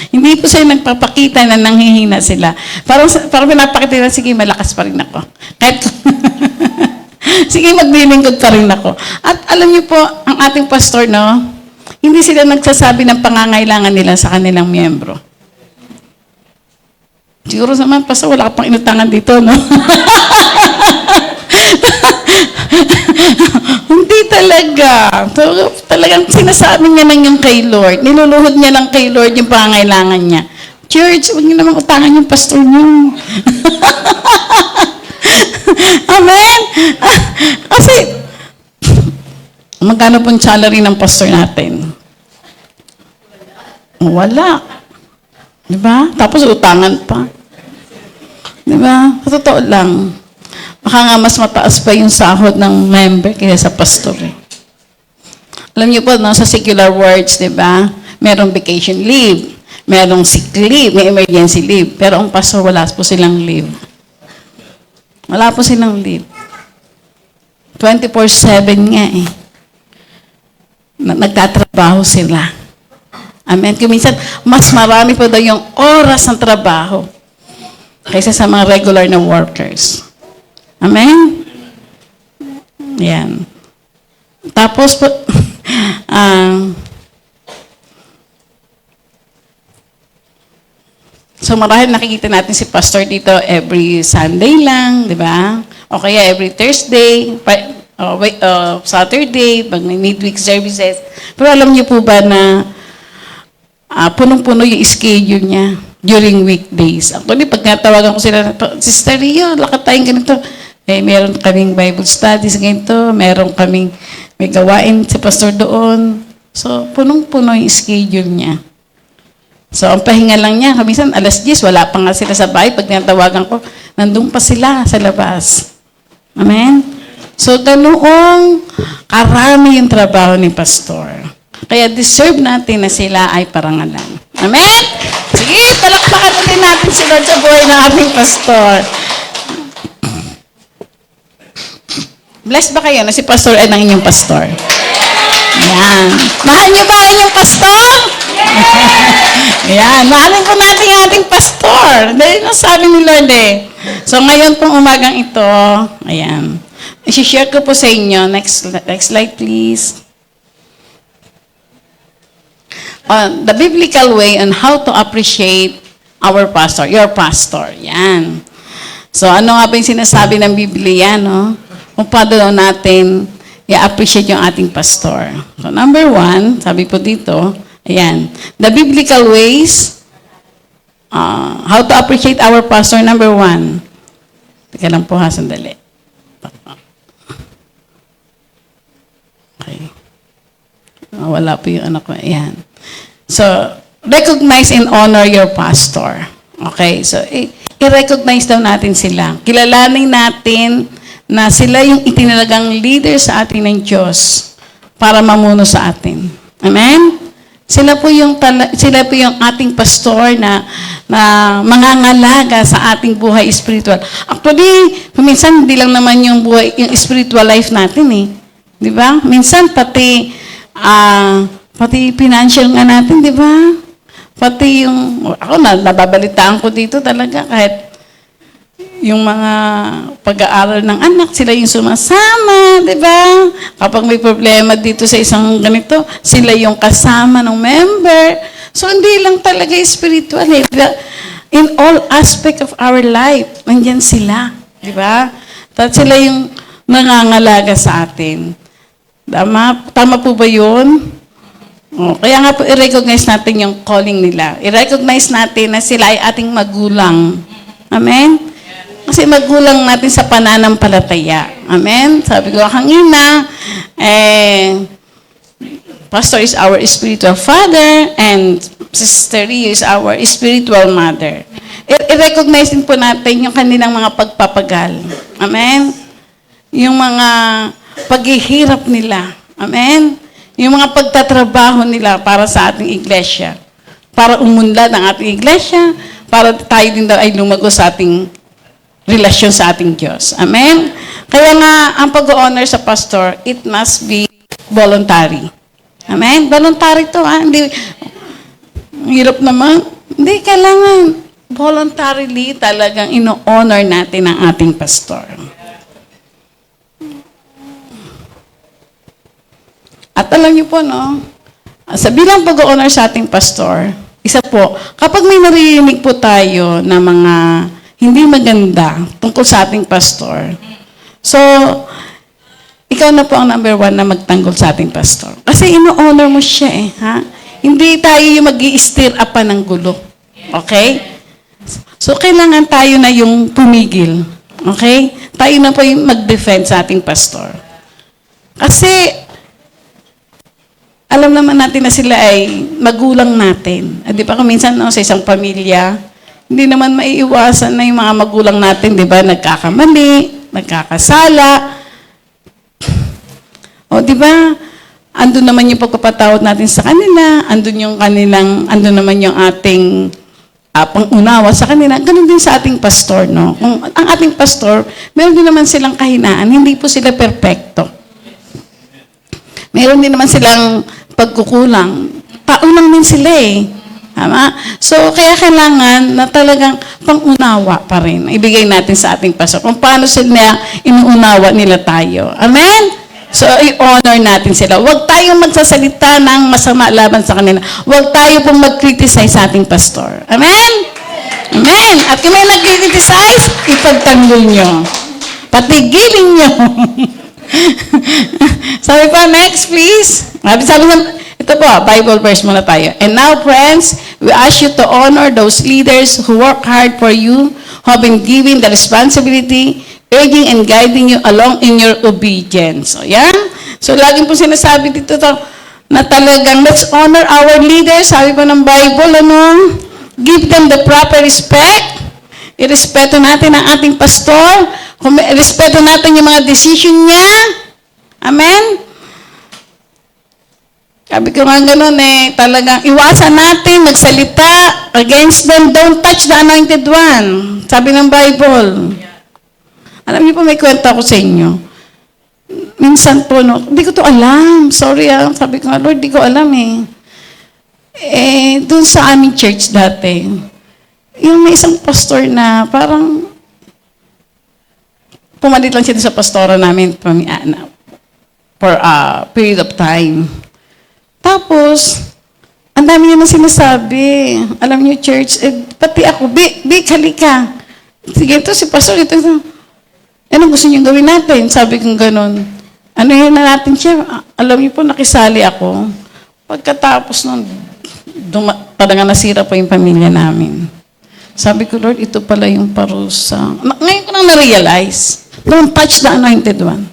Hindi po sila nagpapakita na nanghihina sila. Parang pinapakita nila, sige, malakas pa rin ako. Kahit sige, maglilingkod pa rin ako. At alam niyo po, ang ating pastor, hindi sila nagsasabi ng pangangailangan nila sa kanilang miyembro. Siguro naman, pastor, wala ka pang inutangan dito, Hindi talaga. Talagang sinasabi niya lang yung kay Lord. Niluluhod niya lang kay Lord yung pangangailangan niya. Church, huwag niyo namang utangan yung pastor niyo. Amen? Kasi, magkano pong salary ng pastor natin? Wala. Diba? Tapos utangan pa. Diba? Totoo lang. Baka nga mas mataas pa yung sahod ng member kaysa sa pastor. Alam niyo po, sa secular words, di ba? Merong vacation leave, merong sick leave, may emergency leave. Pero ang pastor, wala po silang leave. Wala po silang leave. 24/7 nga Nagtatrabaho sila. Amen. Kung minsan, mas marami po daw yung oras ng trabaho kaysa sa mga regular na workers. Amen? Yan. Tapos po, so marahil nakikita natin si Pastor dito every Sunday lang, di ba? O kaya every Thursday, Saturday, pag may midweek services. Pero alam niyo po ba na punong-puno yung schedule niya during weekdays. Actually, pag natawagan ko sila, Sister Rio, lakad tayong ganito. Meron kaming Bible studies ganito, meron kaming may gawain si Pastor doon. So, punong-puno yung schedule niya. So, ang pahinga lang niya, kaminsan alas 10, wala pa nga sila sa bahay. Pag natawagan ko, nandun pa sila sa labas. Amen? So, ganoong karami yung trabaho ni Pastor. Kaya deserve natin na sila ay parangalan. Amen? Sige, palakpakan natin natin si Lord sa buhay ng ating pastor. Blessed ba kayo na si pastor ay ng inyong pastor? Yan. Mahal niyo ba ang inyong pastor? Yan. Mahalin po natin ang ating pastor. Dahil ang sabi ni Lord eh. So ngayon pong umagang ito, ayan. I-share ko po sa inyo. Next slide please. On the biblical way on how to appreciate our pastor, your pastor. Yan. So, ano nga ba yung sinasabi ng Biblia, no? Kung paano natin i-appreciate yung ating pastor. So, number 1, sabi po dito, ayan, the biblical ways, how to appreciate our pastor, number 1. Teka lang po ha, sandali. Okay. Wala po yung anak ko. Ayan. So, recognize and honor your pastor. Okay? So, i-recognize daw natin sila. Kilalanin natin na sila yung itinalagang leader sa atin ng Diyos para mamuno sa atin. Amen? Sila po yung ating pastor na mangangalaga sa ating buhay spiritual. Actually, minsan hindi lang naman yung spiritual life natin eh. Di ba? Minsan pati financial nga natin, di ba? Pati yung, ako nababalitaan ko dito talaga kahit yung mga pag-aaral ng anak, sila yung sumasama, di ba? Kapag may problema dito sa isang ganito, sila yung kasama ng member. So, hindi lang talaga spiritual eh. In all aspect of our life, nandyan sila, di ba? At sila yung nangangalaga sa atin. Tama po ba yun? Kaya nga po, i-recognize natin yung calling nila. I-recognize natin na sila ay ating magulang. Amen? Kasi magulang natin sa pananampalataya. Amen? Sabi ko kanina, Pastor is our spiritual father and Sister Rio is our spiritual mother. I-recognize din po natin yung kanilang mga pagpapagal. Amen? Yung mga paghihirap nila. Amen? Yung mga pagtatrabaho nila para sa ating iglesia. Para umunlad ang ating iglesia, para tayo din daw ay lumago sa ating relasyon sa ating Diyos. Amen? Kaya nga, ang pag-honor sa pastor, it must be voluntary. Amen? Voluntary to, ha? Hindi, hirap naman. Hindi, kailangan voluntarily talagang ino-honor natin ang ating pastor. At alam niyo po, no, sa bilang pag-honor sa ating pastor, isa po, kapag may naririnig po tayo na mga hindi maganda tungkol sa ating pastor, so, ikaw na po ang number 1 na magtanggol sa ating pastor. Kasi ino-honor mo siya eh, ha? Hindi tayo yung mag-i-stir up pa ng gulo. Okay? So, kailangan tayo na yung pumigil. Okay? Tayo na po yung mag-defend sa ating pastor. Kasi, alam naman natin na sila ay magulang natin. At di ba kung minsan no, sa isang pamilya, hindi naman maiiwasan na yung mga magulang natin, di ba, nagkakamali, nagkakasala. O di ba, andun naman yung pagpapatawad natin sa kanila, andun naman yung ating pangunawa sa kanila. Ganun din sa ating pastor, no? Kung ang ating pastor, meron din naman silang kahinaan, hindi po sila perpekto. Meron din naman silang pagkukulang. tao lang din sila eh. Tama? So, kaya kailangan na talagang pangunawa pa rin. Ibigay natin sa ating pastor kung paano sila inuunawa nila tayo. Amen? So, i-honor natin sila. Huwag tayong magsasalita ng masama laban sa kanila. Huwag tayo pong mag-criticize sa ating pastor. Amen? Amen. At kung may nag-criticize, ipagtanggol nyo. Patigilin nyo. Sabi po, next please. Sabi nga, ito po, Bible verse muna tayo. And now, friends, we ask you to honor those leaders who work hard for you, who have been given the responsibility, urging and guiding you along in your obedience. So, yan. So, laging po sinasabi dito to, na talagang let's honor our leaders. Sabi po ng Bible, give them the proper respect. Irespeto natin ang ating pastor. Irespeto natin yung mga decision niya. Amen? Sabi ko nga ganun talagang iwasan natin magsalita against them. Don't touch the anointed one. Sabi ng Bible. Alam niyo po, may kwento ako sa inyo. Minsan po, hindi ko to alam. Sorry sabi ko nga, Lord, di ko alam doon sa aming church dati, yung may isang pastor na parang pumalit lang siya sa pastora namin for a period of time. Tapos, ang dami niya na sinasabi. Alam niyo, church, pati ako, Big, halika. Sige, ito si pastor, ito. Ano gusto niyong gawin natin? Sabi kong ganun. Ano yun na natin siya? Alam niyo po, nakisali ako. Pagkatapos nun, talaga nasira po yung pamilya namin. Sabi ko, Lord, ito pala yung parusa. Ngayon ko nang na-realize. Don't touch the anointed one.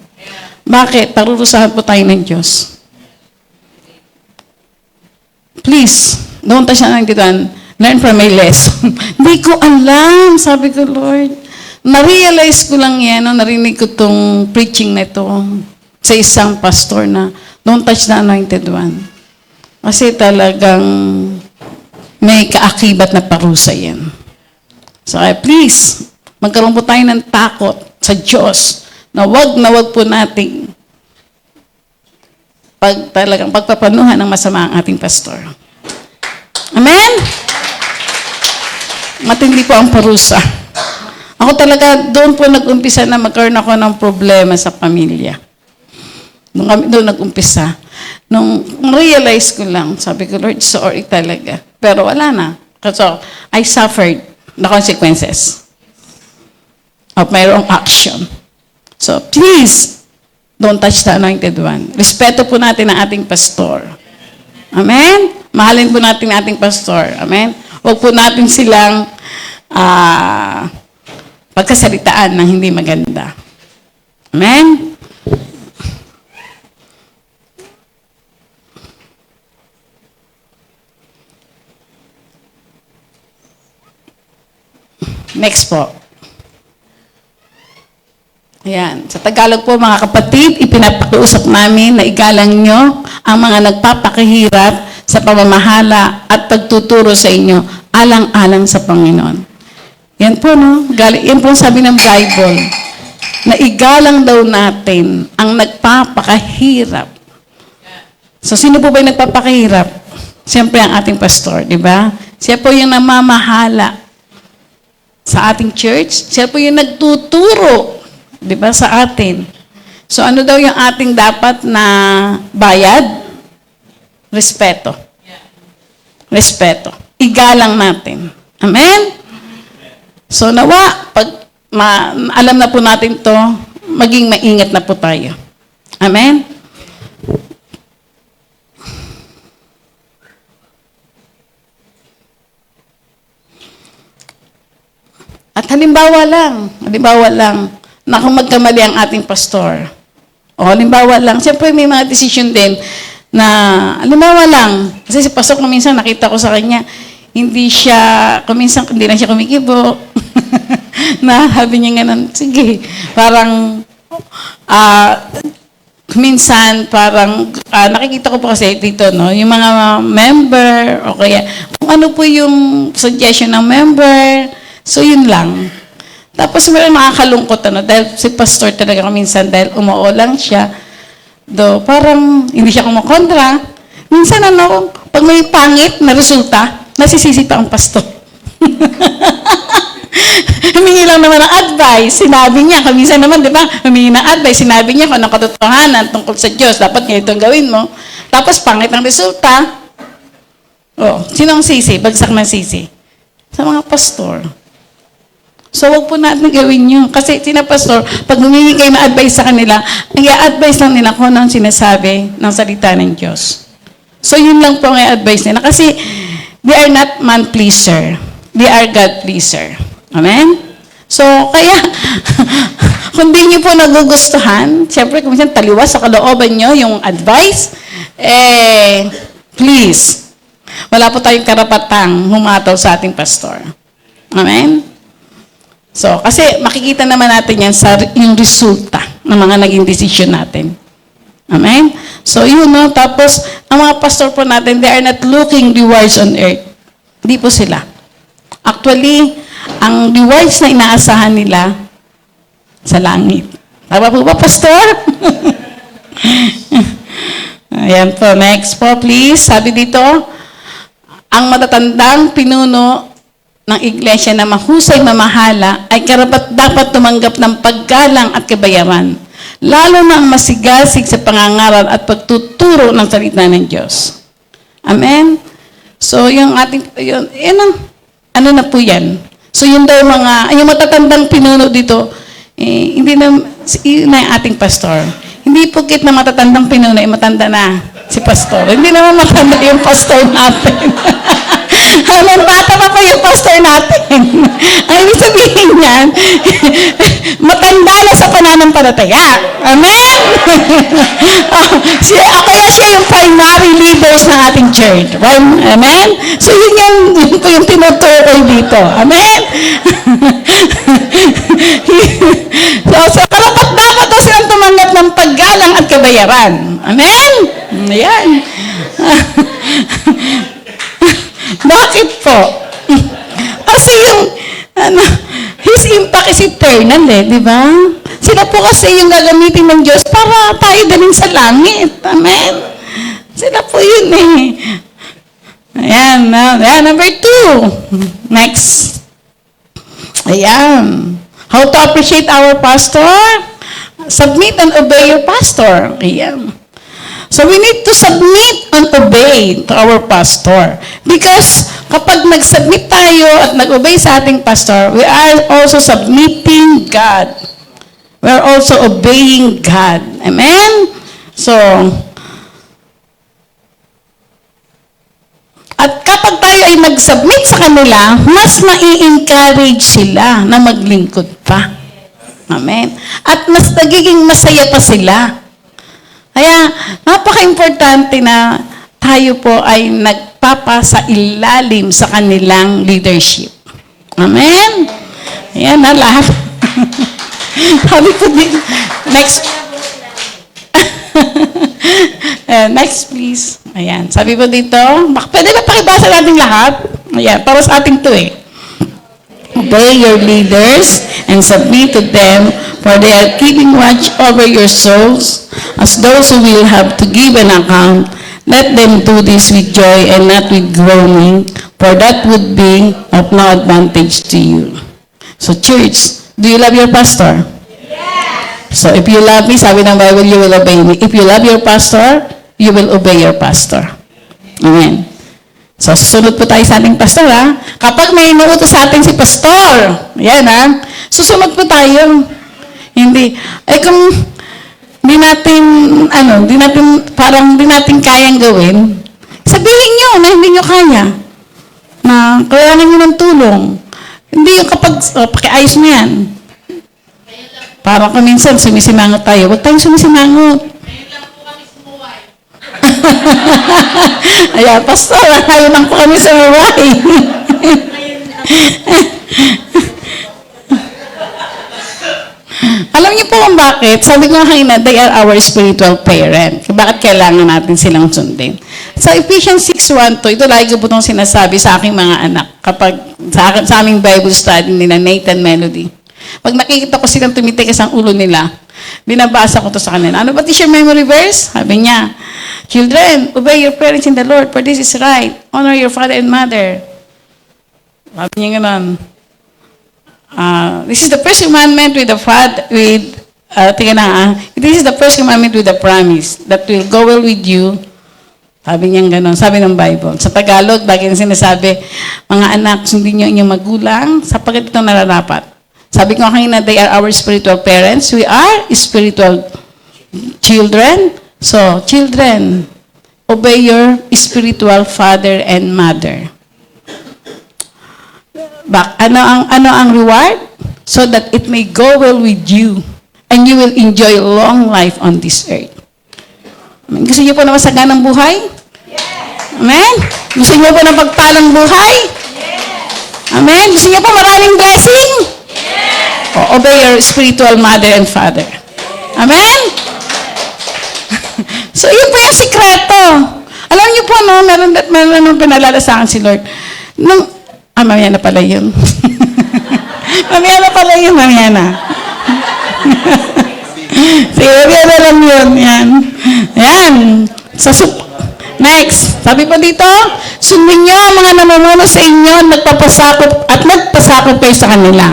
Bakit? Parurusahan po tayo ng Diyos. Please, don't touch the anointed one. Learn from my lesson. Hindi ko alam. Sabi ko, Lord, na-realize ko lang yan, narinig ko tong preaching na ito sa isang pastor na don't touch the anointed one. Kasi talagang may kaakibat na parusa yan. So, please, magkaroon po tayo ng takot sa Diyos na wag po nating talagang pagpapanuhan ng masama ang ating pastor. Amen? Matindi po ang parusa. Ako talaga, doon po nag-umpisa na magkaroon ako ng problema sa pamilya. Doon nag-umpisa. Nung realize ko lang, sabi ko, Lord, sorry talaga. Pero wala na. So, I suffered the consequences of my wrong action. So, please, don't touch the anointed one. Respeto po natin ang ating pastor. Amen? Mahalin po natin ang ating pastor. Amen? Huwag po natin silang pagkasalitaan ng hindi maganda. Amen? Next po. Ayan. Sa Tagalog po, mga kapatid, ipinapakiusap namin na igalang nyo ang mga nagpapakahirap sa pamamahala at pagtuturo sa inyo alang-alang sa Panginoon. Yan po, no? Yan po sabi ng Bible, na igalang daw natin ang nagpapakahirap. So, sino po ba yung nagpapakahirap? Siyempre, ang ating pastor, di ba? Siya po yung namamahala sa ating church. Siya po yung nagtuturo, di ba, sa atin. So, ano daw yung ating dapat na bayad? Respeto. Respeto. Igalang natin. Amen? So, nawa, pag alam na po natin to, maging maingat na po tayo. Amen? At halimbawa lang, na kung magkamali ang ating pastor. O halimbawa lang, siyempre may mga decision din na, halimbawa lang, kasi si pastor kung minsan nakita ko sa kanya, hindi lang siya kumikibo. Na sabi niya ganun, sige, parang, minsan parang, nakikita ko po kasi dito, no, yung mga member, o kaya, kung ano po yung suggestion ng member, so, yun lang. Tapos, meron makakalungkot, dahil si pastor talaga minsan, dahil umuo lang siya, parang hindi siya kumukontra, Minsan pag may pangit na resulta, nasisisi pa ang pastor. Humingi lang naman ng advice. Sinabi niya, minsan naman, di ba, humingi ng advice. Sinabi niya kung anong katotohanan tungkol sa Diyos. Dapat ganito ang gawin mo. Tapos, pangit ang resulta. Sino ang sisi? Bagsak ng sisi. Sa mga pastor. So, wag po natin gawin yun. Kasi, pastor, pag humingi kayo ng advice sa kanila, i-advise lang nila kung ano ang sinasabi ng salita ng Diyos. So, yun lang po ang i-advise nila. Kasi, they are not man-pleaser. They are God-pleaser. Amen? So, kaya, kung di nyo po nagugustuhan, siyempre, kung minsan taliwas sa kalooban nyo yung advice, please, wala po tayong karapatang humataw sa ating pastor. Amen? So, kasi makikita naman natin yan sa yung resulta ng mga naging decision natin. Amen? So, yun, no? Tapos, ang mga pastor po natin, they are not looking rewards on earth. Hindi po sila. Actually, ang rewards na inaasahan nila sa langit. Tama po ba, pastor? Ayan po. Next po, please. Sabi dito, ang matatandang pinuno ng iglesia na mahusay mamahala ay karapat-dapat tumanggap ng paggalang at kabayaran, lalo na ang masigasig sa pangangaral at pagtuturo ng salita ng Diyos. Amen? So, yung ating, ano na po yan? So, yun daw yung matatandang pinuno dito, hindi na, yun na yung ating pastor. Hindi pugit na matatandang pinuno, matanda na si pastor. Hindi naman matanda yung pastor natin. Nung bata pa pa yung pastor natin. Ang ibig sabihin niyan, matanda na sa pananampalataya. Amen? Kaya siya yung primary leaders ng ating church. Amen? So yun po yung tinutukoy dito. Amen? So karapat-dapat daw silang tumanggap ng paggalang at kabayaran. Amen? Ayan. Bakit po? Kasi His impact is eternal di ba? Sila po kasi yung gagamitin ng Diyos para tayo dalhin sa langit. Amen? Sila po yun Ayan, number 2. Next. Ayan. How to appreciate our pastor? Submit and obey your pastor. Ayan. So we need to submit and obey to our pastor. Because kapag nag-submit tayo at nag-obey sa ating pastor, we are also submitting God. We are also obeying God. Amen? So, at kapag tayo ay nag-submit sa kanila, mas mai-encourage sila na maglingkod pa. Amen? At mas nagiging masaya pa sila. Kaya, napaka-importante na tayo po ay nagpapasa ilalim sa kanilang leadership. Amen? Ayan na lahat. Sabi ko din. Next. Next, please. Ayan. Sabi ko dito, pwede ba pakibasa natin lahat? Ayan, para sa ating to Obey your leaders and submit to them, for they are keeping watch over your souls as those who will have to give an account. Let them do this with joy and not with groaning, for that would be of no advantage to you. So church, do you love your pastor? Yes. So if you love me, sabi ng Bible, you will obey me. If you love your pastor, you will obey your pastor. Amen. So, susunod po tayo sa ating pastor, Kapag may inuutos sa atin si pastor, yan, susunod po tayo. Hindi. Kung di natin kayang gawin, sabihin nyo na hindi nyo kaya. Na kailangan nyo ng tulong. Hindi yung kapag, pakiayos mo yan. Para kung minsan sumisimangot tayo, huwag tayong sumisimangot. Ayan, pastor, ayaw lang po kami sa buhay. Alam niyo po kung bakit? Sabi ko kanina, they are our spiritual parent. Bakit kailangan natin silang sundin? Sa Ephesians 6:1-2, ito lagi ko po itong sinasabi sa aking mga anak kapag sa aming Bible study nila, Nathan Melody. Pag nakikita ko silang tumitigas ang ulo nila, binabasa ko to sa kanila. Ano ba teacher memory verse? Sabi niya, children, obey your parents in the Lord, for this is right. Honor your father and mother. Sabi niya gano'n. This is the first commandment with the this is the first commandment with the promise that will go well with you. Sabi niya gano'n, sabi ng Bible. Sa Tagalog, bagay na sinasabi, mga anak, sundin niyo inyong magulang, sapagkat ito nararapat. Sabi ko kanina, they are our spiritual parents. We are spiritual children. So, children, obey your spiritual father and mother. Ano ang reward? So that it may go well with you and you will enjoy long life on this earth. Gusto niyo po na masaganang buhay? Yes. Amen? Gusto niyo po na pagpalang buhay? Yes. Amen? Gusto niyo po maraming blessing? Yes. O, obey your spiritual mother and father. Amen? So, yun po yung sikreto. Alam niyo po, no, meron pinalala sa akin si Lord. Mamaya na pala yun. Mamaya na. Sige, mamaya na lang yun. Yan. Next. Sabi po dito, sundin niyo ang mga namumuno sa inyo, nagpapasakop kayo sa kanila.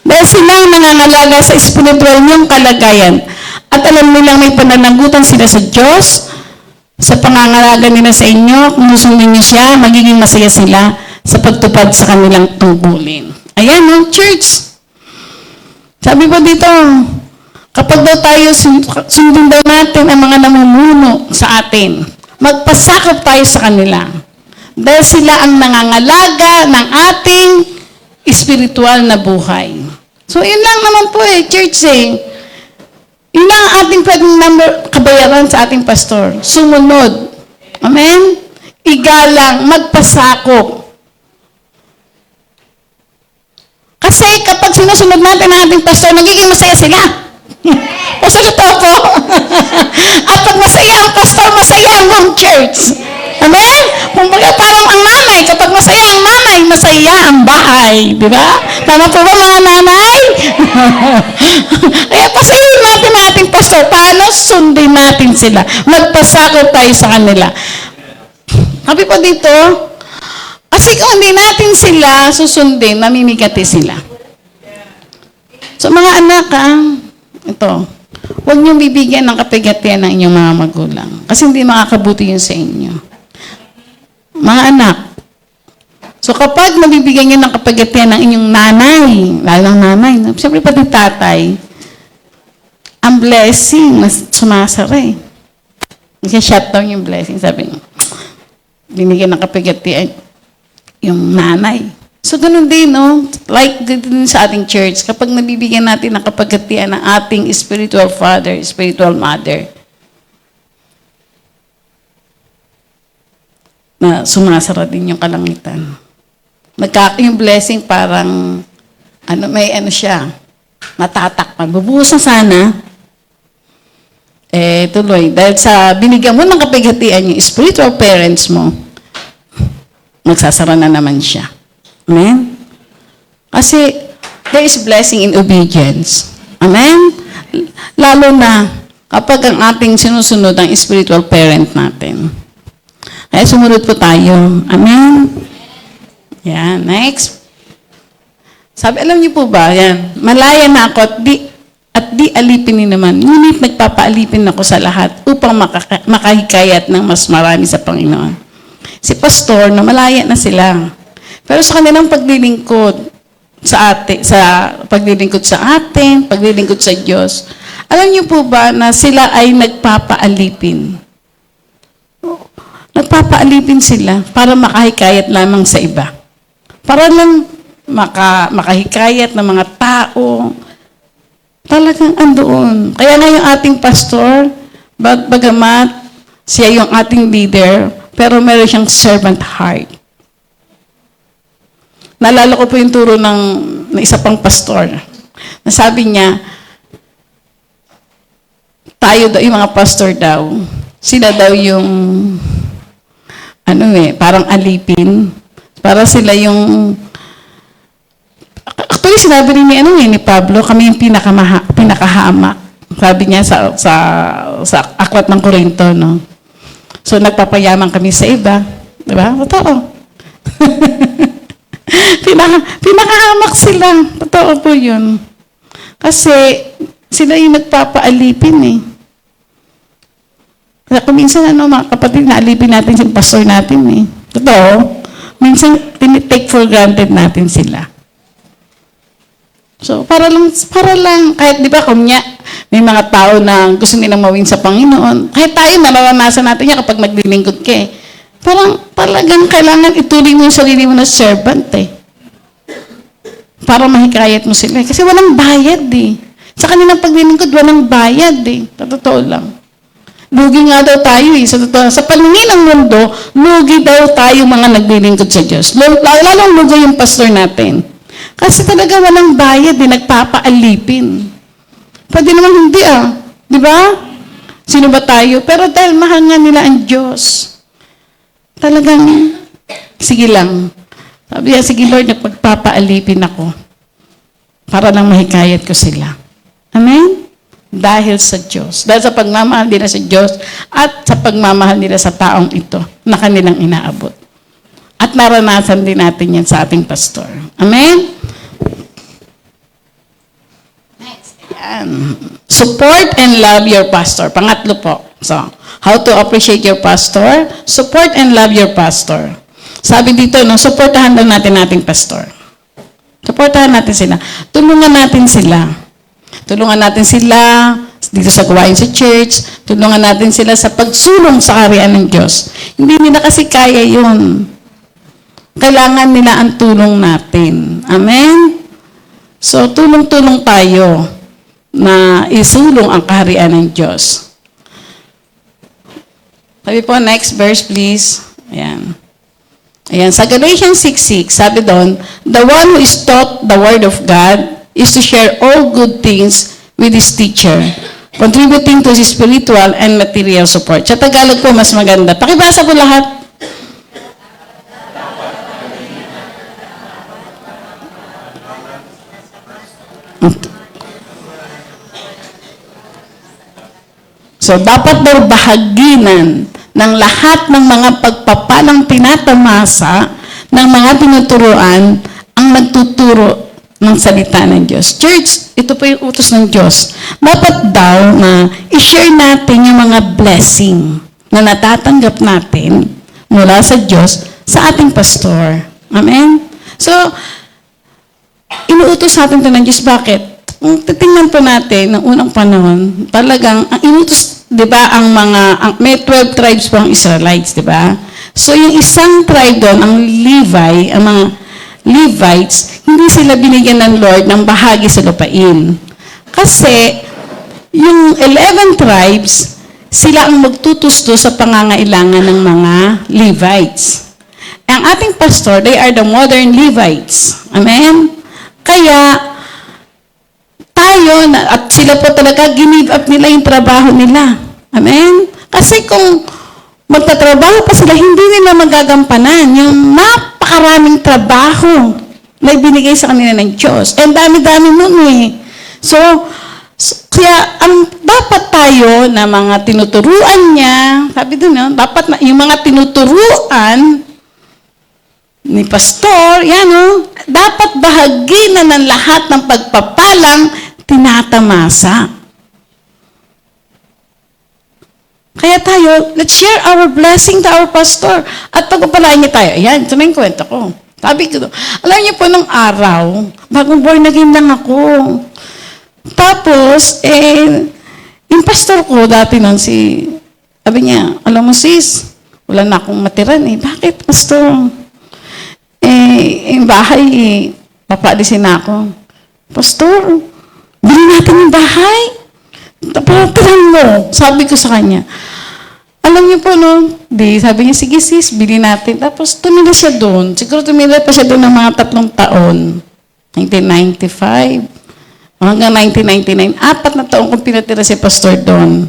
Dahil silang nangangalaga sa spiritual niyong kalagayan at alam nilang may pananagutan sila sa Diyos, sa pangangalaga nila sa inyo, kung sundin niyo siya, magiging masaya sila sa pagtupad sa kanilang tungkulin. Ayan, no, church. Sabi po dito, kapag daw tayo sundin daw natin ang mga namumuno sa atin, magpasakop tayo sa kanila. Dahil sila ang nangangalaga ng ating spiritual na buhay. So, yun lang naman po church Yun lang ang ating pwedeng kabayaran sa ating pastor. Sumunod. Amen? Igalang, magpasakop. Kasi kapag sinusunod natin ang ating pastor, nagiging masaya sila. O sa totoo po. At pag masaya ang pastor, masaya ang buong church. Amen? Kumbaga parang ang nanay, kapag masaya ang nanay, masaya ang bahay. Di ba? Tama po ba mga nanay? Kaya pasayin natin ang ating pastor. Paano? Sundin natin sila. Magpasakot tayo sa kanila. Sabi po dito, kasi kung hindi natin sila susundin, mamimigati sila. So mga anak, ito, huwag niyong bibigyan ng kapigatian ng inyong mga magulang. Kasi hindi makakabuti yun sa inyo. Mga anak, so kapag nabibigyan niyo ng kapigatian ng inyong nanay, lalang nanay, siyempre pati tatay, ang blessing, sumasara Nag-shut down yung blessing, sabi niyo. Binigyan ng kapigatian yung nanay. So, ganun din, no? Like din sa ating church, kapag nabibigyan natin ng kapagatian ng ating spiritual father, spiritual mother, na sumasara din yung kalangitan. Yung blessing parang, siya, natatakpan. Bubuhos na sana, tuloy. Dahil sa binigyan mo ng kapagatian yung spiritual parents mo, magsasara na naman siya. Amen? Kasi, there is blessing in obedience. Amen? Lalo na, kapag ang ating sinusunod ang spiritual parent natin. Kaya sumunod po tayo. Amen? Yan. Next. Sabi, alam niyo po ba, yan, malaya na ako at di alipin ni naman. Ngunit nagpapaalipin ako sa lahat upang makahikayat ng mas marami sa Panginoon. Si pastor, na malaya na sila. Pero sa kanilang paglilingkod sa paglilingkod sa atin, paglilingkod sa Diyos, alam niyo po ba na sila ay nagpapaalipin? Nagpapaalipin sila para makahikayat lamang sa iba. Para lang makahikayat ng mga tao. Talagang andoon. Kaya nga yung ating pastor, bagamat siya yung ating leader, pero meron siyang servant heart. Naalala ko po yung turo ng isa pang pastor. Nasabi niya, tayo daw, yung mga pastor daw, sila daw yung, parang alipin. Para sila yung, actually, Actually, sinabi rin ni Pablo, kami yung pinakahamak. Sabi niya sa akwat ng Korinto, no? So, nagpapayaman kami sa iba. Di ba? Totoo. Pinakahamak sila. Totoo po yun. Kasi, sila yung nagpapaalipin eh. Kaya kung minsan, mga kapatid, naalipin natin yung pastor natin eh. Totoo. Minsan, take for granted natin sila. So, para lang, kahit di ba, may mga tao na gusto nilang mawin sa Panginoon, kahit tayo, nararanasan natin yan kapag naglilingkod ka eh. Parang talagang kailangan ituloy mo yung sarili mo na servant eh. Para mahikayat mo sila. Kasi walang bayad eh. Sa kanilang paglilingkod, walang bayad eh. Totoo lang. Lugi nga daw tayo eh. Sa paningin ng mundo, lugi daw tayo mga naglilingkod sa Diyos. Lalong lugi yung pastor natin. Kasi talaga walang bayad eh, nagpapaalipin. Pwede naman hindi ah. Di ba? Sino ba tayo? Pero dahil mahal nga nila ang Diyos, talagang, sige lang. Sabi niya, sige Lord, nagpapaalipin ako para lang mahikayat ko sila. Amen? Dahil sa Diyos. Dahil sa pagmamahal nila sa Diyos at sa pagmamahal nila sa taong ito na kanilang inaabot. At naranasan din natin yan sa ating pastor. Amen? Next. Ayan. Support and love your pastor. Pangatlo po. So, how to appreciate your pastor? Support and love your pastor. Sabi dito, no, supportahan daw natin ating pastor. Supportahan natin sila. Tulungan natin sila. Tulungan natin sila dito sa gawain sa church. Tulungan natin sila sa pagsulong sa kaharian ng Diyos. Hindi nila kasi kaya yun. Kailangan nila ang tulong natin. Amen? So, tulong-tulong tayo na isulong ang kaharian ng Diyos. Sabi po, next verse please. Ayan. Ayan, sa Galatians 6:6, sabi doon, the one who is taught the word of God is to share all good things with his teacher, contributing to his spiritual and material support. Sa Tagalog po, mas maganda. Pakibasa po lahat. So, dapat daw bahaginan ng lahat ng mga pagpapalang tinatamasa ng mga tinuturuan ang nagtuturo ng salita ng Diyos. Church, ito po yung utos ng Diyos. Dapat daw na i-share natin yung mga blessing na natatanggap natin mula sa Diyos sa ating pastor. Amen? So, inuutos natin ito ng Diyos. Bakit? Kung titingnan po natin ng unang panahon, talagang ang inutos, 'di ba, may 12 tribes po ang Israelites, 'di ba? So yung isang tribe doon, ang Levi, ang mga Levites, hindi sila binigyan ng Lord ng bahagi sa lupain. Kasi yung 11 tribes, sila ang magtutusto sa pangangailangan ng mga Levites. Ang ating pastor, they are the modern Levites. Amen? Kaya tayo, at sila po talaga, give up nila yung trabaho nila. Amen? Kasi kung magtatrabaho pa sila, hindi nila magagampanan yung napakaraming trabaho na ibinigay sa kanila ng Diyos. And dami-dami nun eh. So, kaya ang dapat tayo na mga tinuturuan niya, sabi doon yun, dapat yung mga tinuturuan ni pastor, yan dapat bahagi na ng lahat ng pagpapalang tinatamasa. Kaya tayo, let's share our blessing to our pastor. At pagpapalain niya tayo. Ayan, ito na yung kwento ko. Sabi ko, alam niyo po, nung araw, bagong born again lang ako. Tapos, yung pastor ko dati nun, sabi niya, alam mo sis, wala na akong matiran eh. Bakit, pastor? Yung bahay, papaalisin na ako. Pastor, bili natin yung bahay. Tiran mo. Sabi ko sa kanya. Alam niyo po, sabi niya, sige sis, bili natin. Tapos tumila siya doon. Siguro tumila pa siya doon ng mga 3 taon. 1995. Hanggang 1999. 4 na taon kong pinatira si pastor doon.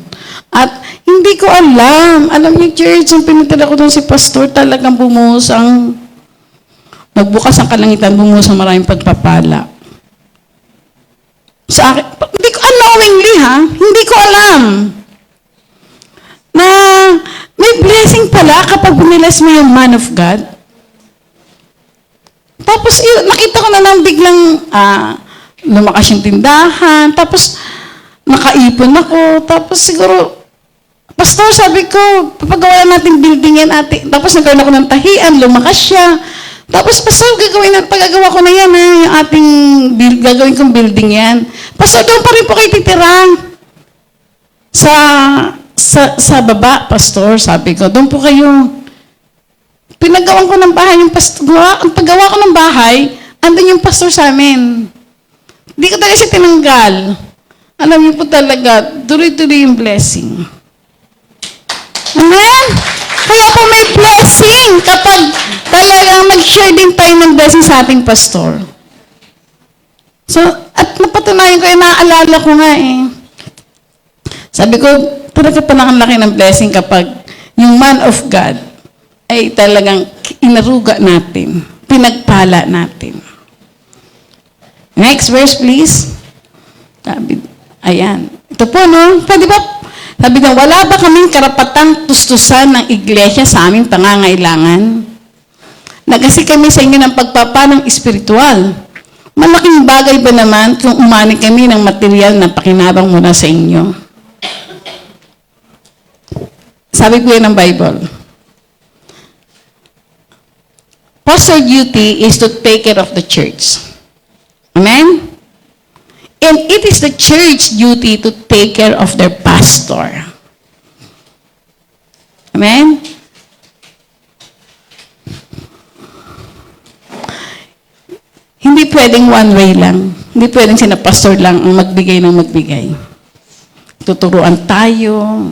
At hindi ko alam. Alam niyo, church, yung pinatira ko doon si pastor, talagang bumuhos nagbukas ang kalangitan, bumuhos ang maraming pagpapala. Sa akin, hindi ko, unknowingly hindi ko alam na may blessing pala kapag binilas mo yung man of God. Tapos nakita ko na lang biglang lumakas yung tindahan, tapos nakaipon ako, tapos siguro, Pastor, sabi ko, papagawa natin building yan ate. Tapos nagkaroon ako ng tahian, lumakas siya. Tapos, Pastor, pagagawa ko na yan yung ating, gagawin kong building yan. Pastor, doon pa rin po kayo titira. Sa baba, Pastor, sabi ko, doon po kayo. Pinagawan ko ng bahay yung pastor. Ang paggawa ko ng bahay, andun yung pastor sa amin. Hindi ko talaga siya tinanggal. Alam niyo po talaga, tuloy-tuloy yung blessing. Amen? Kaya po may blessing kapag talagang nag-share din tayo ng blessing sa ating pastor. So, at napatunayan ko, naaalala ko nga Sabi ko, talaga pala ang laki ng blessing kapag yung man of God ay talagang inaruga natin, pinagpala natin. Next verse, please. Sabi, ayan. Ito po, no? Pwede ba? Sabi ko, wala ba kaming karapatang tustusan ng iglesia sa aming pangangailangan? Nagasi kami sa inyo ng pagpapalang espiritual. Malaking bagay ba naman kung umani kami ng material na pakinabang muna sa inyo? Sabi ko yan ng Bible. Pastor duty is to take care of the church. Amen? And it is the church duty to take care of their pastor. Amen? Hindi pwedeng one way lang. Hindi pwedeng sina pastor lang ang magbigay ng magbigay. Tuturuan tayo,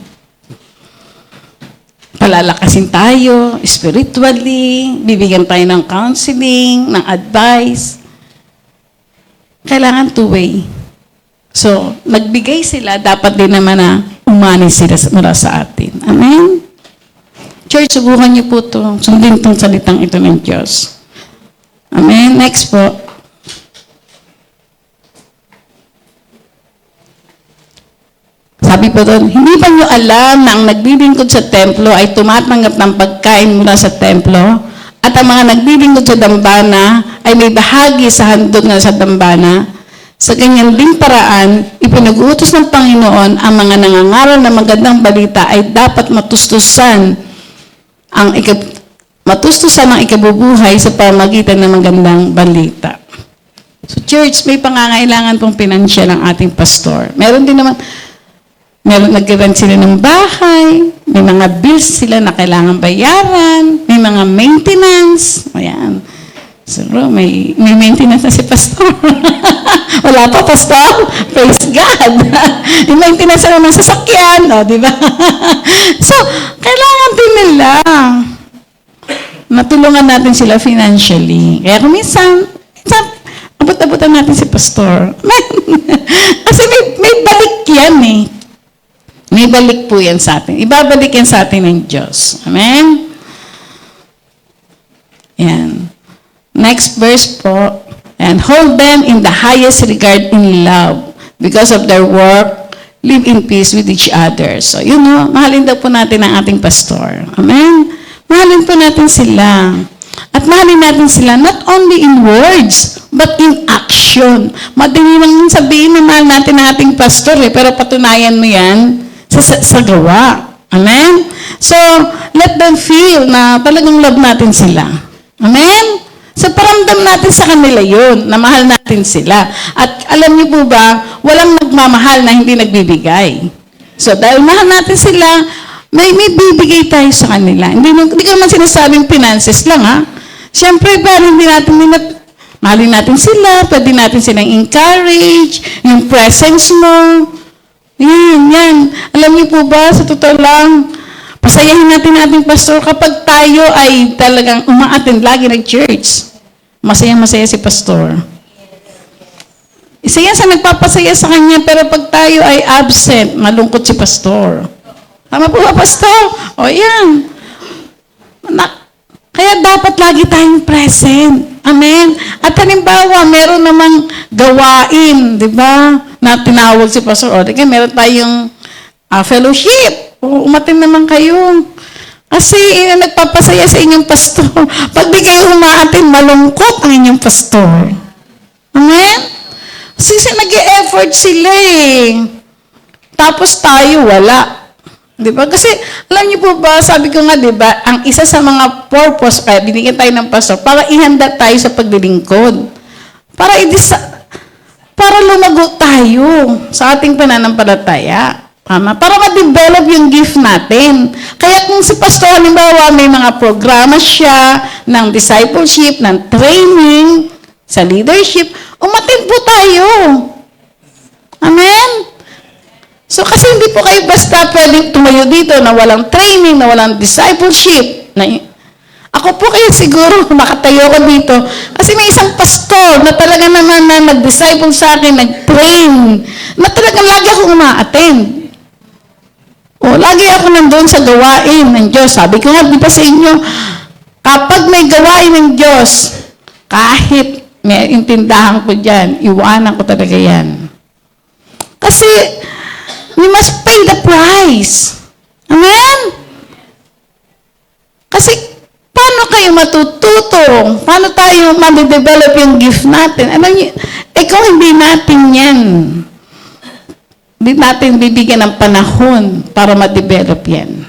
palalakasin tayo spiritually, bibigyan tayo ng counseling, ng advice. Kailangan two-way. So, nagbigay sila, dapat din naman na umani sila mula sa atin. Amen? Church, subukan niyo po ito. Sundin itong salitang ito ng Diyos. Amen? Next po. Sabi po doon, hindi ba niyo alam na ang naglilingkod sa templo ay tumatanggap ng pagkain mula sa templo? At ang mga naglilingkod sa dambana ay may bahagi sa handog na sa dambana. Sa ganyan din paraan, ipinag-uutos ng Panginoon ang mga nangangaral ng magandang balita ay dapat matustusan ang ikabubuhay sa pamagitan ng magandang balita. So church, may pangangailangan pong pinansyal ang ating pastor. Meron nag-rent sila ng bahay, may mga bills sila na kailangan bayaran, may mga maintenance. Ayan. So, may maintenance na si pastor. Wala pa, pastor? Praise God. May maintenance na ng sasakyan, di ba? So, kailangan din nila. Matulungan natin sila financially. Kaya kung minsan, abot-abotan natin si pastor. Kasi may balik yan May balik po yan sa atin. Ibabalik yan sa atin ng Diyos. Amen? Yan. Next verse po. And hold them in the highest regard in love. Because of their work, live in peace with each other. So, mahalin daw po natin ang ating pastor. Amen? Mahalin po natin sila. At mahalin natin sila not only in words, but in action. Madali lang sabihin na mahal natin ang ating pastor pero patunayan mo yan sa gawa. Amen? So, let them feel na talagang love natin sila. Amen? So, paramdam natin sa kanila yun, na mahal natin sila. At alam niyo po ba, walang nagmamahal na hindi nagbibigay. So, dahil mahal natin sila, may bibigay tayo sa kanila. Hindi ko naman sinasabing finances lang, Siyempre, mahalin natin sila, pwede natin silang encourage, yung presence mo. Yan. Alam niyo po ba, sa totoo lang, pasayahin natin ating pastor kapag tayo ay talagang uma-attend lagi ng church. Masaya-masaya si pastor. Isa yan sa nagpapasaya sa kanya, pero pag tayo ay absent, malungkot si pastor. Tama po ba, pastor? O yan. Kaya dapat lagi tayong present. Amen? At halimbawa, meron namang gawain, di ba? Na tinawag si Pastor Ode. Kaya meron tayong fellowship. Umatin naman kayo. Kasi nagpapasaya sa inyong pastor. Pag di kayo umaatin, malungkot ang inyong pastor. Amen? Kasi nag-e-effort sila eh. Tapos tayo, wala. Di ba? Kasi, alam niyo po ba, sabi ko nga, di ba, ang isa sa mga purpose, kaya binigyan tayo ng pastor, para ihanda tayo sa paglilingkod. Para lumago tayo sa ating pananampalataya. Tama? Para ma-develop yung gift natin. Kaya kung si pastor, halimbawa, may mga programa siya ng discipleship, ng training, sa leadership, umatin po tayo. Amen? So, kasi hindi po kayo basta pwedeng tumayo dito na walang training, na walang discipleship. Ako po kayo siguro makatayo ko dito. Kasi may isang pastor na talaga naman na nag-disciple sa akin, nag-train, na talagang lagi akong umaattend. Lagi ako nandun sa gawain ng Diyos. Sabi ko nga, di ba sa inyo, kapag may gawain ng Diyos, kahit may intindahan ko dyan, iwanan ko talaga yan. Kasi, we must pay the price. Amen? Kasi, paano kayo matututo? Paano tayo ma-develop yung gift natin? Alam niyo, kung hindi natin yan, hindi natin bibigyan ng panahon para ma-develop yan.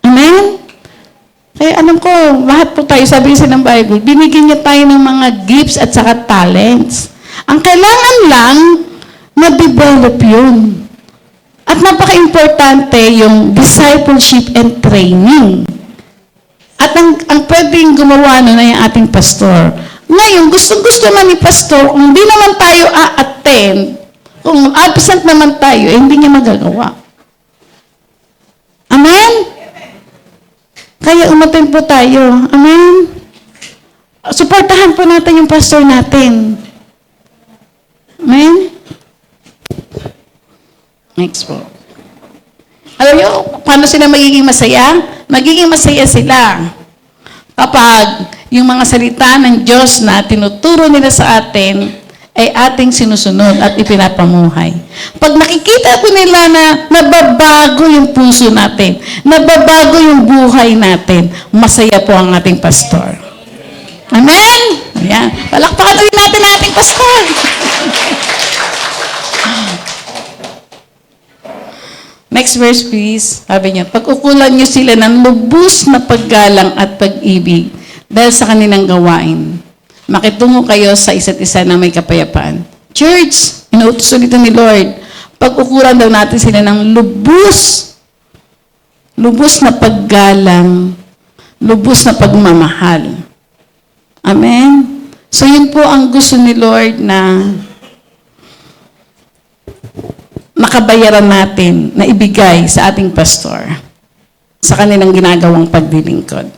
Amen? Kaya alam ko, lahat po tayo, sabi sa ng Bible, binigyan niya tayo ng mga gifts at saka talents. Ang kailangan lang, ma-develop yun. At napaka-importante yung discipleship and training. At ang pwedeng gumawa nun ay ang ating pastor. Ngayon, gustong-gusto man ni pastor, kung hindi naman tayo a-attend, kung absent naman tayo, hindi niya magagawa. Amen? Kaya umattend po tayo. Amen? Suportahan po natin yung pastor natin. Amen? Next po. Alam niyo, paano sila magiging masaya? Magiging masaya sila kapag yung mga salita ng Diyos na tinuturo nila sa atin ay ating sinusunod at ipinapamuhay. Pag nakikita po nila na nababago yung puso natin, nababago yung buhay natin, masaya po ang ating pastor. Amen? Ayan. Palakpakan ulit natin ang ating pastor. Next verse, please. Sabi niya, pag-ukulan niyo sila ng lubos na paggalang at pag-ibig dahil sa kanilang gawain. Makitungo kayo sa isa't isa na may kapayapaan. Church, inuutos ulit ni Lord, pag-ukulan daw natin sila ng lubos na paggalang, lubos na pagmamahal. Amen? So, yun po ang gusto ni Lord na makabayaran natin, na ibigay sa ating pastor sa kanilang ginagawang paglilingkod.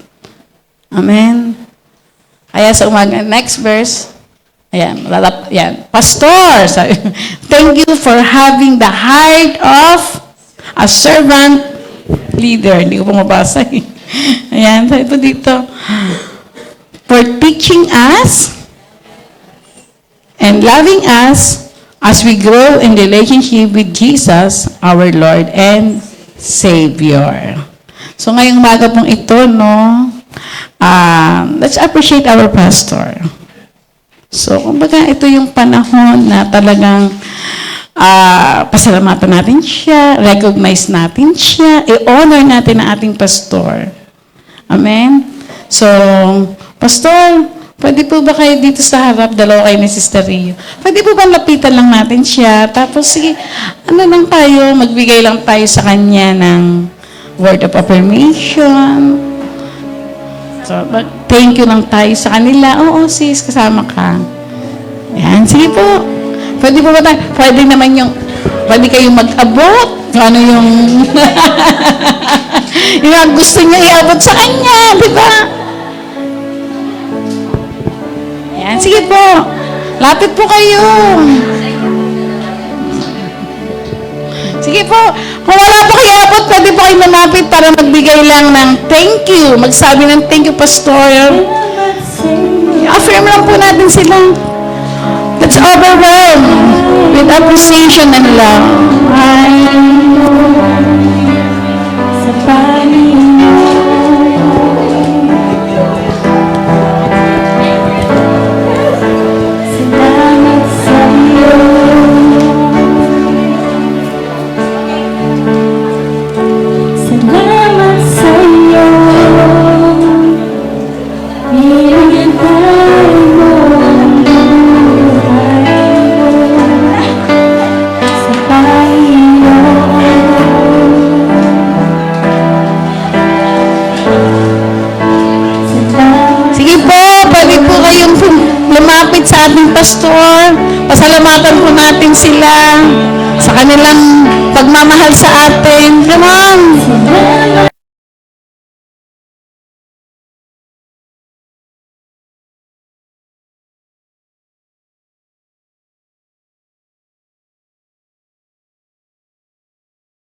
Amen? Kaya sa umaga, next verse, ayan, pastor, sabi, thank you for having the heart of a servant leader. Hindi ko pa mabasa eh. Ayan, sabi po dito, for teaching us and loving us as we grow in relationship with Jesus, our Lord and Savior. So ngayong umaga pong ito, no, let's appreciate our pastor. So, kumbaga, ito yung panahon na talagang pasalamatan natin siya, recognize natin siya, i-honor natin ang ating pastor. Amen? So, pastor, pwede po ba kayo dito sa harap, dalawa kayo ni Sister Rio? Pwede po ba lapitan lang natin siya? Tapos, sige, lang tayo, magbigay lang tayo sa kanya ng word of affirmation. So, thank you lang tayo sa kanila. Oo, sis, kasama ka. Yan, sige po. Pwede po ba tayo? Pwede naman yung, pwede kayong mag-abot. Ano yung, yung gusto niyo iabot sa kanya, di ba? Yan, sige po. Lapit po kayo. Sige po. Kung wala po kayo abot, pwede po kayo lumapit para magbigay lang ng thank you. Magsabi ng thank you, Pastor. Affirm lang po natin sila. that's overwhelmed with appreciation and love. Sa Panginoon, salamat sa iyo. Salamat sa iyo. Inintay mo ang buhay ko sa Panginoon. Sige po, pwede po kayong lumapit sa ating pastor. Pasalamatan po natin sila sa kanilang pagmamahal sa atin. Come on! Salamat